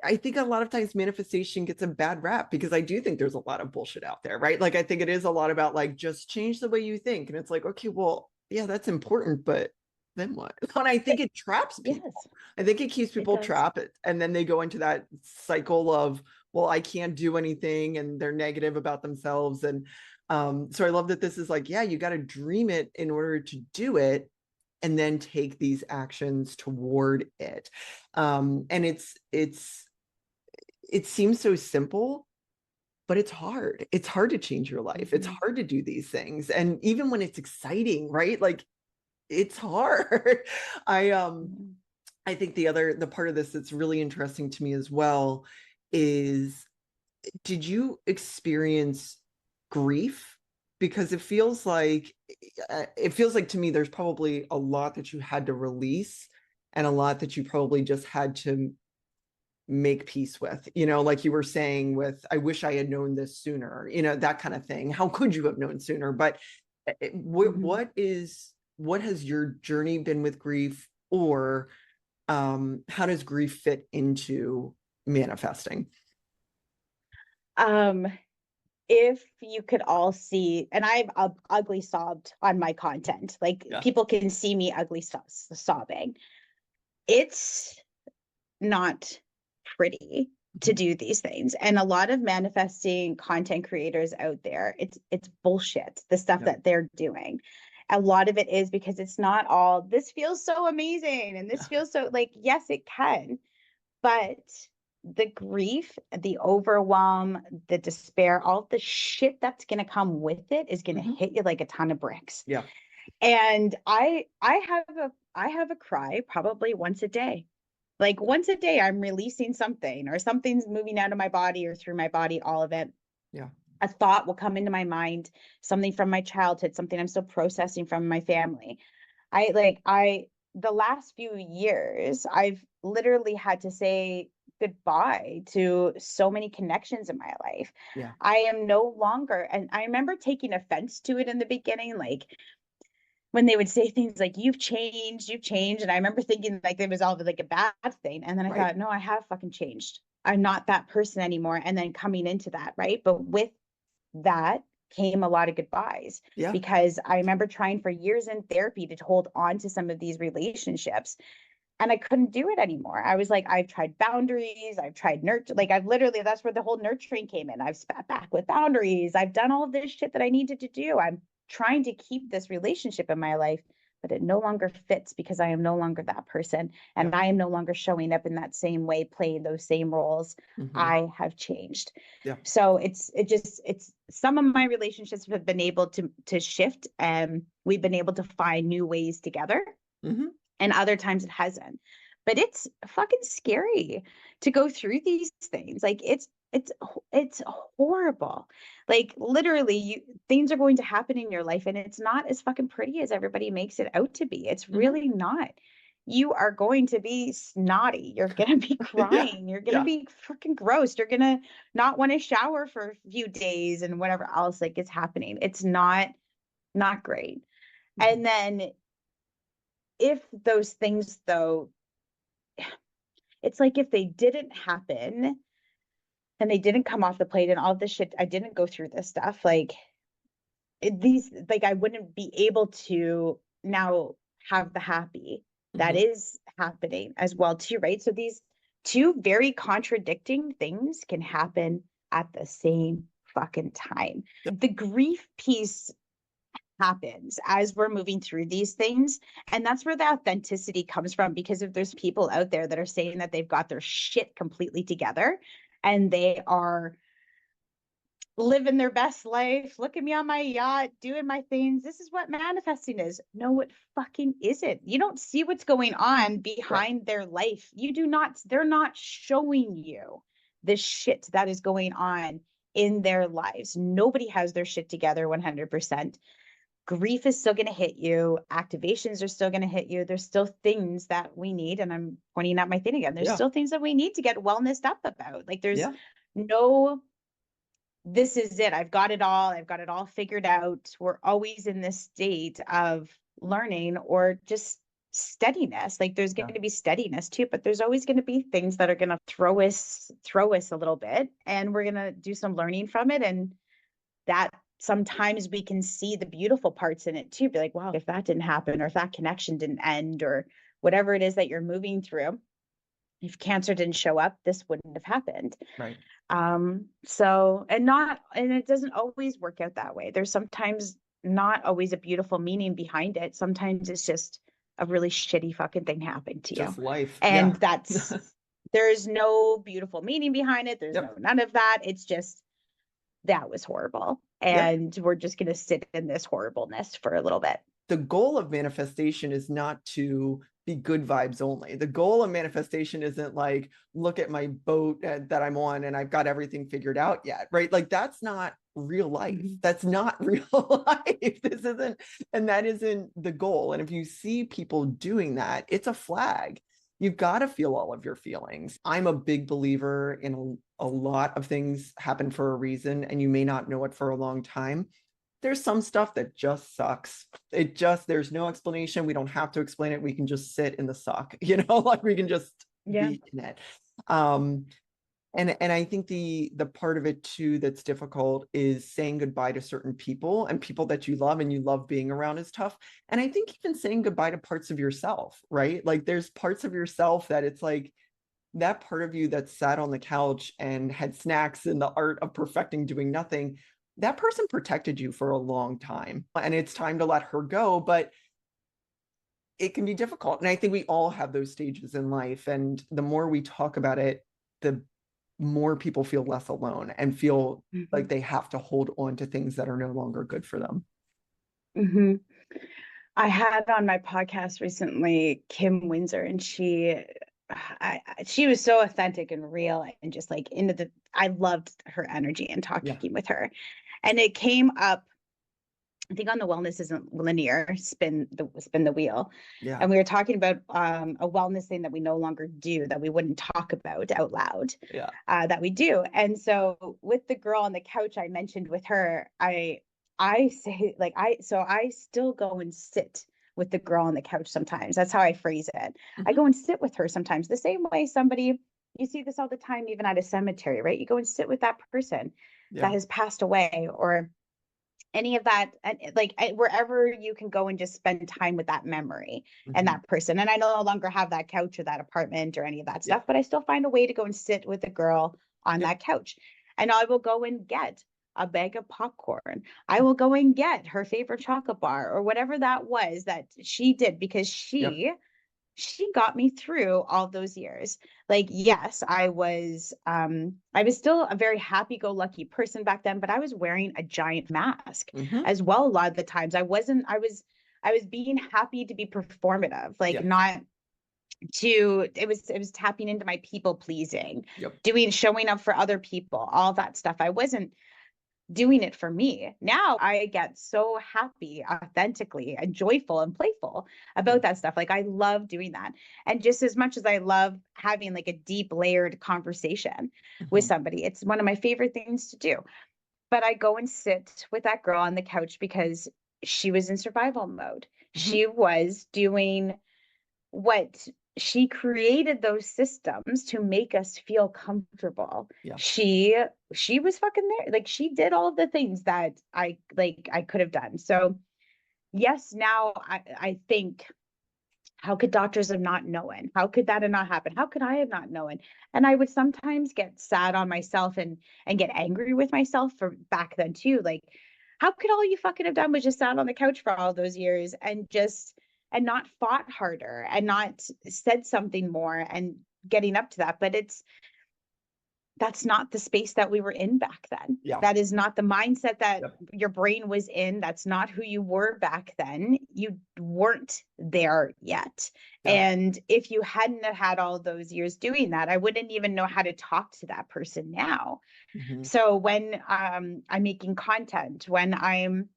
I think a lot of times manifestation gets a bad rap, because I do think there's a lot of bullshit out there, right? Like, I think it is a lot about just change the way you think. And it's like, okay, well, yeah, that's important, but then what? And I think it traps people. I think it keeps people trapped. And then they go into that cycle of, well, I can't do anything, and they're negative about themselves. And so I love that this is you got to dream it in order to do it, and then take these actions toward it. And it seems so simple, but it's hard. It's hard to change your life. It's hard to do these things. And even when it's exciting, right? It's hard. I think the part of this that's really interesting to me as well is, did you experience grief? Because it feels like to me, there's probably a lot that you had to release, and a lot that you probably just had to make peace with, like you were saying with, I wish I had known this sooner, that kind of thing. How could you have known sooner? But what has your journey been with grief, or how does grief fit into manifesting? If you could all see, and I've ugly sobbed on my content, people can see me ugly sobbing. It's not pretty. to do these things. And a lot of manifesting content creators out there, it's bullshit, the stuff that they're doing. A lot of it is because it's not all, this feels so amazing and this feels so, like, yes, it can, but the grief, the overwhelm, the despair, all the shit that's going to come with it is going to hit you like a ton of bricks. Yeah. And I have a cry probably once a day. Like once a day, I'm releasing something, or something's moving out of my body or through my body, all of it. Yeah. A thought will come into my mind, something from my childhood, something I'm still processing from my family. The last few years, I've literally had to say goodbye to so many connections in my life. Yeah. I am no longer, and I remember taking offense to it in the beginning, like when they would say things like, you've changed. And I remember thinking like it was all like a bad thing. And then I thought, no, I have fucking changed. I'm not that person anymore. And then coming into that, right? But with that came a lot of goodbyes. Yeah. Because I remember trying for years in therapy to hold on to some of these relationships, and I couldn't do it anymore. I was like, I've tried boundaries, I've tried nurture, like I've literally, that's where the whole nurturing came in. I've spat back with boundaries. I've done all this shit that I needed to do. I'm trying to keep this relationship in my life, but it no longer fits because I am no longer that person. And I am no longer showing up in that same way, playing those same roles. I have changed. Yeah. So it's some of my relationships have been able to shift, and we've been able to find new ways together. And other times it hasn't. But it's fucking scary to go through these things. Like it's horrible. Like literally, things are going to happen in your life, and it's not as fucking pretty as everybody makes it out to be. It's really not. You are going to be snotty. You're going to be crying. You're going to be freaking gross. You're going to not want to shower for a few days and whatever else like is happening. It's not great. And then if those things, though, it's like if they didn't happen and they didn't come off the plate and all this shit, I didn't go through this stuff, like I wouldn't be able to now have the happy that is happening as well too, right? So these two very contradicting things can happen at the same fucking time. The grief piece happens as we're moving through these things, and that's where the authenticity comes from, because if there's people out there that are saying that they've got their shit completely together and they are living their best life, look at me on my yacht doing my things, this is what manifesting is. No, it fucking isn't. You don't see what's going on behind their life. They're not showing you the shit that is going on in their lives. Nobody has their shit together 100%. Grief is still going to hit you. Activations are still going to hit you. There's still things that we need. And I'm pointing at my thing again. There's still things that we need to get wellnessed up about. Like there's no, this is it. I've got it all. I've got it all figured out. We're always in this state of learning or just steadiness. Like there's going to be steadiness too, but there's always going to be things that are going to throw us a little bit, and we're going to do some learning from it. And that, sometimes we can see the beautiful parts in it too. Be like, wow, if that didn't happen, or if that connection didn't end, or whatever it is that you're moving through, if cancer didn't show up, this wouldn't have happened. Right. So, and it doesn't always work out that way. There's sometimes not always a beautiful meaning behind it. Sometimes it's just a really shitty fucking thing happened to you. Just life. And that's, there's no beautiful meaning behind it. There's none of that. It's just, that was horrible. And we're just going to sit in this horribleness for a little bit. The goal of manifestation is not to be good vibes only. The goal of manifestation isn't like, look at my boat that I'm on and I've got everything figured out yet, right? Like that's not real life. That's not real life. This isn't, and that isn't the goal. And if you see people doing that, it's a flag. You've got to feel all of your feelings. I'm a big believer in a lot of things happen for a reason, and you may not know it for a long time. There's some stuff that just sucks. There's no explanation. We don't have to explain it. We can just sit in the suck, like we can just be in it. And I think the part of it too that's difficult is saying goodbye to certain people, and people that you love and you love being around is tough. And I think even saying goodbye to parts of yourself, right? Like there's parts of yourself that it's like, that part of you that sat on the couch and had snacks in the art of perfecting doing nothing, that person protected you for a long time. And it's time to let her go. But it can be difficult. And I think we all have those stages in life. And the more we talk about it, the more people feel less alone and feel like they have to hold on to things that are no longer good for them. Mm-hmm. I had on my podcast recently Kim Windsor, and she was so authentic and real and just like I loved her energy and talking with her. And it came up, I think, on the Wellness Isn't Linear, spin the wheel. Yeah. And we were talking about a wellness thing that we no longer do, that we wouldn't talk about out loud. Yeah. That we do. And so with the girl on the couch, I mentioned with her, I say, like, I still go and sit with the girl on the couch sometimes. That's how I phrase it. I go and sit with her sometimes, the same way you see this all the time, even at a cemetery, right? You go and sit with that person that has passed away, or any of that, like wherever you can go and just spend time with that memory and that person. And I no longer have that couch or that apartment or any of that stuff, but I still find a way to go and sit with a girl on that couch. And I will go and get a bag of popcorn. I will go and get her favorite chocolate bar or whatever that was that she did, because she got me through all those years. Like, yes, I was still a very happy-go-lucky person back then, but I was wearing a giant mask as well. A lot of the times I was being happy to be performative, like not to, it was tapping into my people pleasing, showing up for other people, all that stuff. I wasn't doing it for me. Now I get so happy, authentically and joyful and playful about that stuff. Like, I love doing that. And just as much as I love having like a deep layered conversation with somebody, it's one of my favorite things to do. But I go and sit with that girl on the couch because she was in survival mode. She was doing what she created, those systems to make us feel comfortable. She was fucking there. Like, she did all of the things that I could have done. So yes, now I think, how could doctors have not known? How could that have not happened? How could I have not known? And I would sometimes get sad on myself and get angry with myself for back then too. Like, how could all you fucking have done was just sat on the couch for all those years and not fought harder and not said something more and getting up to that? But that's not the space that we were in back then. That is not the mindset that your brain was in. That's not who you were back then. You weren't there yet. And if you hadn't have had all those years doing that, I wouldn't even know how to talk to that person now. So when I'm making content, when I'm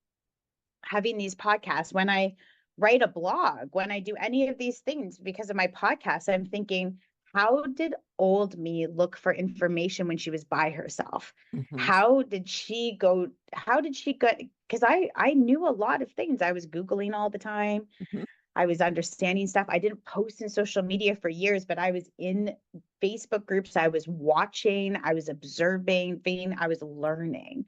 having these podcasts, when I write a blog, when I do any of these things because of my podcast, I'm thinking, how did old me look for information when she was by herself? How did she go? Because I knew a lot of things. I was Googling all the time. I was understanding stuff. I didn't post in social media for years, but I was in Facebook groups. I was watching, I was observing, I was learning.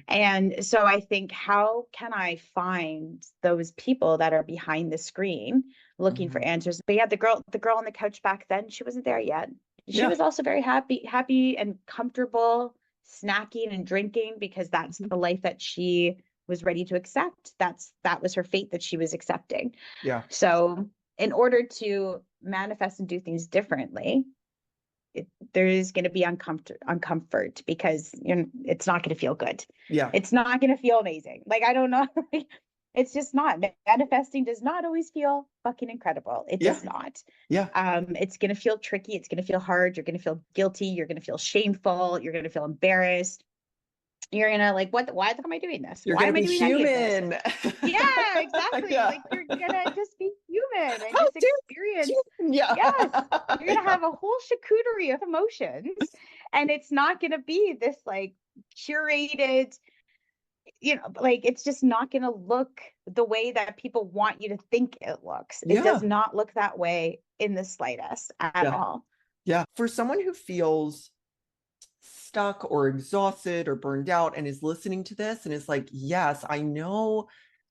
And so I think, how can I find those people that are behind the screen looking for answers? But yeah, the girl on the couch back then, she wasn't there yet. She was also very happy and comfortable snacking and drinking, because that's the life that she was ready to accept. That was her fate that she was accepting. So in order to manifest and do things differently, there is going to be uncomfort, because it's not going to feel good. It's not going to feel amazing. Like, I don't know. It's just not. Manifesting does not always feel fucking incredible. It does not. It's going to feel tricky. It's going to feel hard. You're going to feel guilty. You're going to feel shameful. You're going to feel embarrassed. You're gonna like, why am I doing this? You're why gonna am I be doing human. Yeah, exactly. Like, you're gonna just be human and just experience. Yes, you're gonna have a whole charcuterie of emotions, and it's not gonna be this like curated, like, it's just not gonna look the way that people want you to think it looks. It does not look that way in the slightest at all. For someone who feels stuck or exhausted or burned out and is listening to this and is like, yes, I know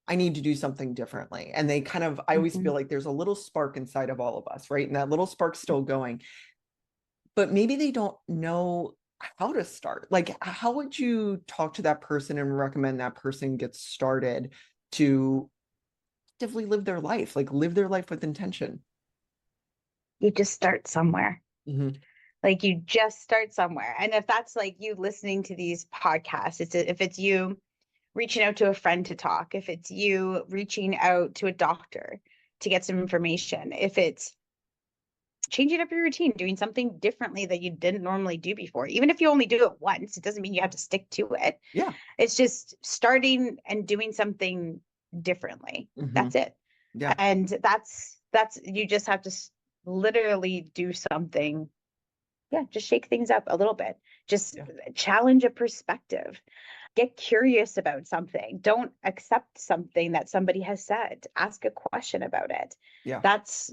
I need to do something differently. And they kind of, I always feel like there's a little spark inside of all of us, right? And that little spark's still going. but maybe they don't know how to start. Like, how would you talk to that person and recommend that person get started to actively live their life, like live their life with intention? You just start somewhere. Mm-hmm. Like you just start somewhere. And if that's like you listening to these podcasts, if it's you reaching out to a friend to talk, if it's you reaching out to a doctor to get some information, if it's changing up your routine, doing something differently that you didn't normally do before, even if you only do it once, it doesn't mean you have to stick to it. Yeah. It's just starting and doing something differently. Mm-hmm. That's it. Yeah. And that's you just have to literally do something. Yeah, just shake things up a little bit. Just Yeah. challenge a perspective. Get curious about something. Don't accept something that somebody has said. Ask a question about it. Yeah. That's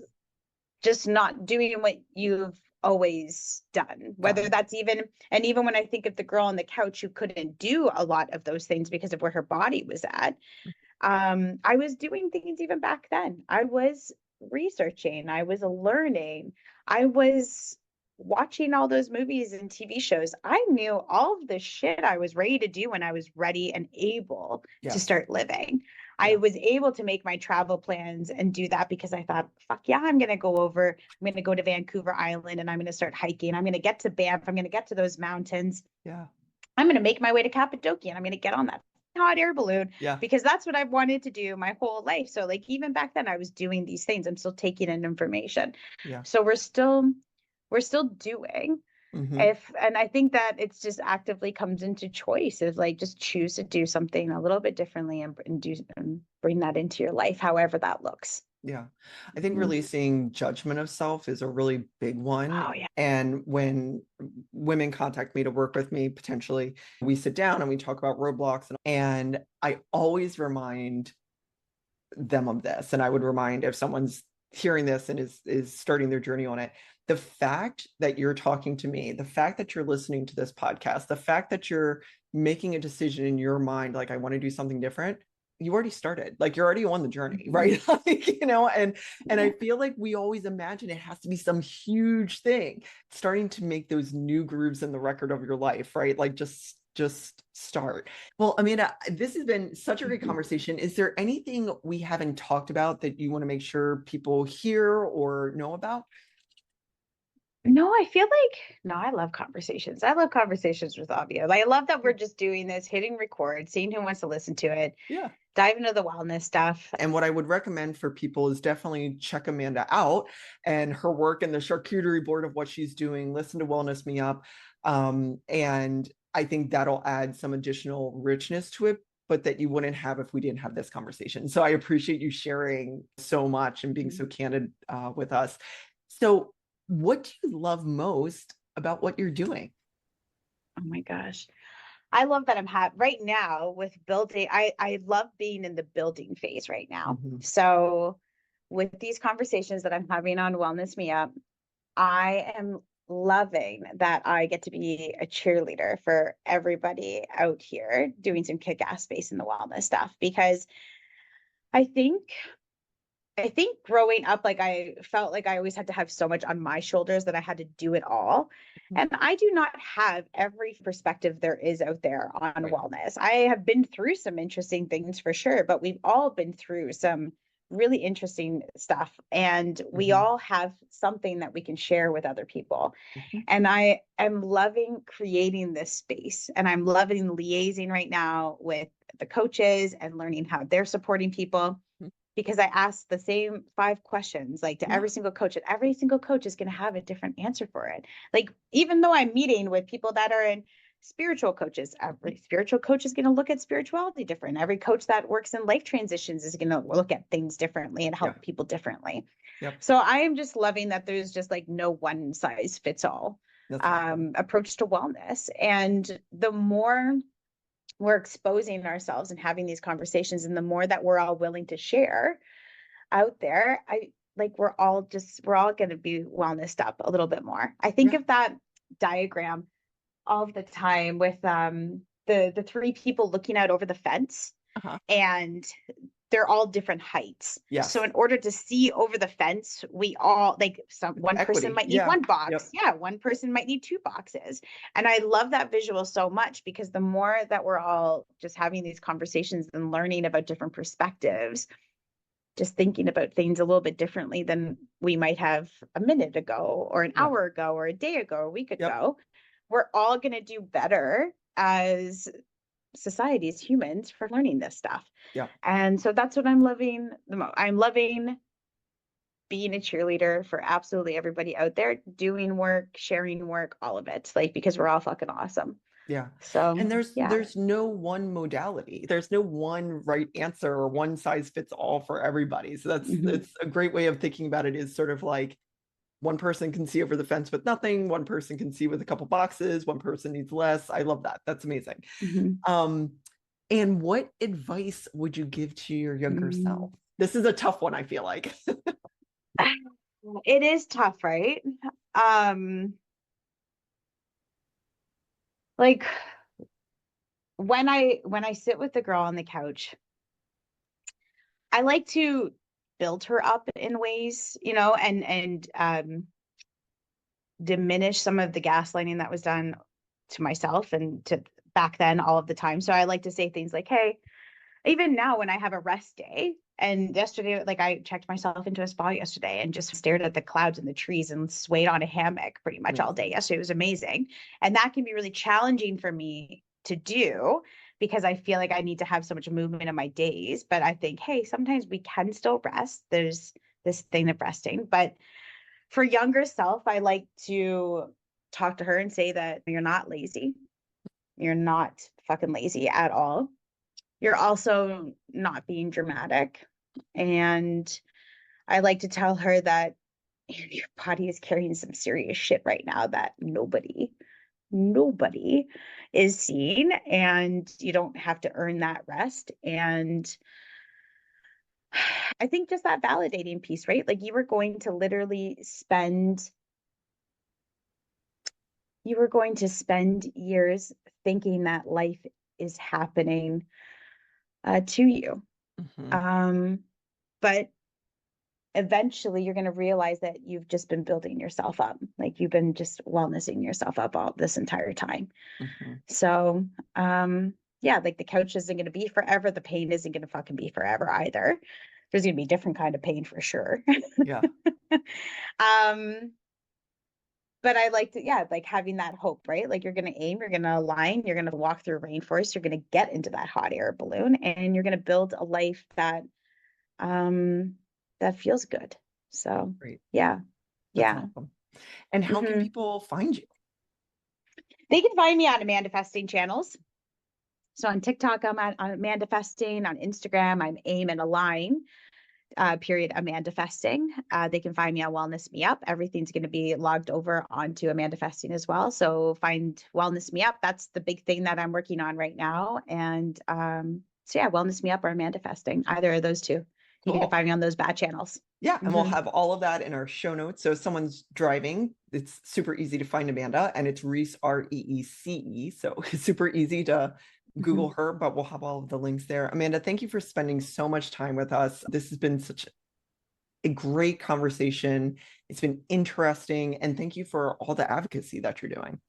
just not doing what you've always done. Whether that's even when I think of the girl on the couch who couldn't do a lot of those things because of where her body was at, I was doing things even back then. I was researching, I was learning, I was watching all those movies and TV shows. I knew all of the shit I was ready to do when I was ready and able to Yes. start living. I Yeah. was able to make my travel plans and do that because I thought, fuck yeah, I'm going to go to Vancouver Island and I'm going to start hiking. I'm going to get to Banff. I'm going to get to those mountains. Yeah. I'm going to make my way to Cappadocia and I'm going to get on that hot air balloon Yeah. because that's what I've wanted to do my whole life. So like even back then I was doing these things. I'm still taking in information. Yeah. So we're still doing Mm-hmm. and I think that it's just actively comes into choice is like just choose to do something a little bit differently and bring that into your life, however that looks. Yeah. I think Mhm. releasing judgment of self is a really big one. Oh yeah. And when women contact me to work with me, potentially, we sit down and we talk about roadblocks. And I always remind them of this. And I would remind if someone's hearing this and is starting their journey on it, the fact that you're talking to me, the fact that you're listening to this podcast, the fact that you're making a decision in your mind, like I want to do something different, you already started. Like you're already on the journey, right? Like, and I feel like we always imagine it has to be some huge thing. Starting to make those new grooves in the record of your life, right? Like just start. Well, Amanda, this has been such a great conversation. Is there anything we haven't talked about that you want to make sure people hear or know about? No, I feel like no, I love conversations. I love conversations with audio. Like, I love that we're just doing this, hitting record, seeing who wants to listen to it, Yeah. dive into the wellness stuff. And what I would recommend for people is definitely check Amanda out and her work and the charcuterie board of what she's doing. Listen to Wellness Me Up. And I think that'll add some additional richness to it, but that you wouldn't have if we didn't have this conversation. So I appreciate you sharing so much and being so candid with us. So what do you love most about what you're doing? Oh my gosh. I love that right now with building. I love being in the building phase right now. Mm-hmm. So with these conversations that I'm having on Wellness Me Up, I am loving that I get to be a cheerleader for everybody out here doing some kick-ass space in the wellness stuff because I think I think growing up, like I felt like I always had to have so much on my shoulders that I had to do it all. And I do not have every perspective there is out there on Right. wellness. I have been through some interesting things for sure, but we've all been through some really interesting stuff. And we Mm-hmm. all have something that we can share with other people. Mm-hmm. And I am loving creating this space. And I'm loving liaising right now with the coaches and learning how they're supporting people because I asked the same 5 questions like to Yeah. every single coach, and every single coach is going to have a different answer for it. Like, even though I'm meeting with people that are in spiritual coaches, every spiritual coach is going to look at spirituality different. Every coach that works in life transitions is going to look at things differently and help Yeah. people differently. Yep. So I am just loving that there's just like no one size fits all That's awesome. approach to wellness. And the more we're exposing ourselves and having these conversations and the more that we're all willing to share out there, I like we're all going to be wellnessed up a little bit more. I think Yeah. of that diagram all the time with the 3 people looking out over the fence Uh-huh. and they're all different heights. Yes. So in order to see over the fence, we all like one person might need one box. Yeah. One person might need two boxes. And I love that visual so much, because the more that we're all just having these conversations and learning about different perspectives, just thinking about things a little bit differently than we might have a minute ago or an hour ago or a day ago or a week ago, we're all going to do better as society, as humans, for learning this stuff. Yeah. And so that's what I'm loving the most. I'm loving being a cheerleader for absolutely everybody out there, doing work, sharing work, all of it, like, because we're all fucking awesome. Yeah. So, and there's no one modality. There's no one right answer or one size fits all for everybody. So that's a great way of thinking about it, is sort of like, one person can see over the fence with nothing. One person can see with a couple boxes. One person needs less. I love that. That's amazing. And what advice would you give to your younger self? This is a tough one, I feel like. It is tough, right? Like, when I sit with the girl on the couch, I like to build her up in ways, you know, and diminish some of the gaslighting that was done to myself and to back then all of the time. So I like to say things like, hey, even now when I have a rest day, and yesterday, like, I checked myself into a spa yesterday and just stared at the clouds and the trees and swayed on a hammock pretty much all day yesterday. It was amazing. And that can be really challenging for me to do, because I feel like I need to have so much movement in my days. But I think, hey, sometimes we can still rest. There's this thing of resting. But for younger self, I like to talk to her and say that you're not lazy. You're not fucking lazy at all. You're also not being dramatic. And I like to tell her that your body is carrying some serious shit right now that nobody is seeing, and you don't have to earn that rest. And I think just that validating piece, right? Like, you were going to spend years thinking that life is happening to you. But eventually you're going to realize that you've just been building yourself up. Like, you've been just wellnessing yourself up all this entire time. So, yeah, like, the couch isn't going to be forever. The pain isn't going to fucking be forever either. There's going to be a different kind of pain for sure. Yeah. But I like to, like, having that hope, right? Like, you're going to aim, you're going to align, you're going to walk through a rainforest, you're going to get into that hot air balloon, and you're going to build a life that, that feels good. So, Great. yeah. That's awesome. And how can people find you? They can find me on manifesting channels. So on TikTok, I'm on manifesting. On Instagram, I'm aim and align. Period, Amandifesting. They can find me on Wellness Me Up. Everything's going to be logged over onto Amandifesting as well. So find Wellness Me Up. That's the big thing that I'm working on right now. And so yeah, Wellness Me Up or Amandifesting, either of those two. You can find me on those bad channels. Yeah, and we'll have all of that in our show notes. So if someone's driving, it's super easy to find Amanda, and it's Reece, Reece. So it's super easy to Google her, but we'll have all of the links there. Amanda, thank you for spending so much time with us. This has been such a great conversation. It's been interesting. And thank you for all the advocacy that you're doing.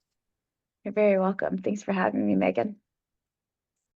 You're very welcome. Thanks for having me, Megan.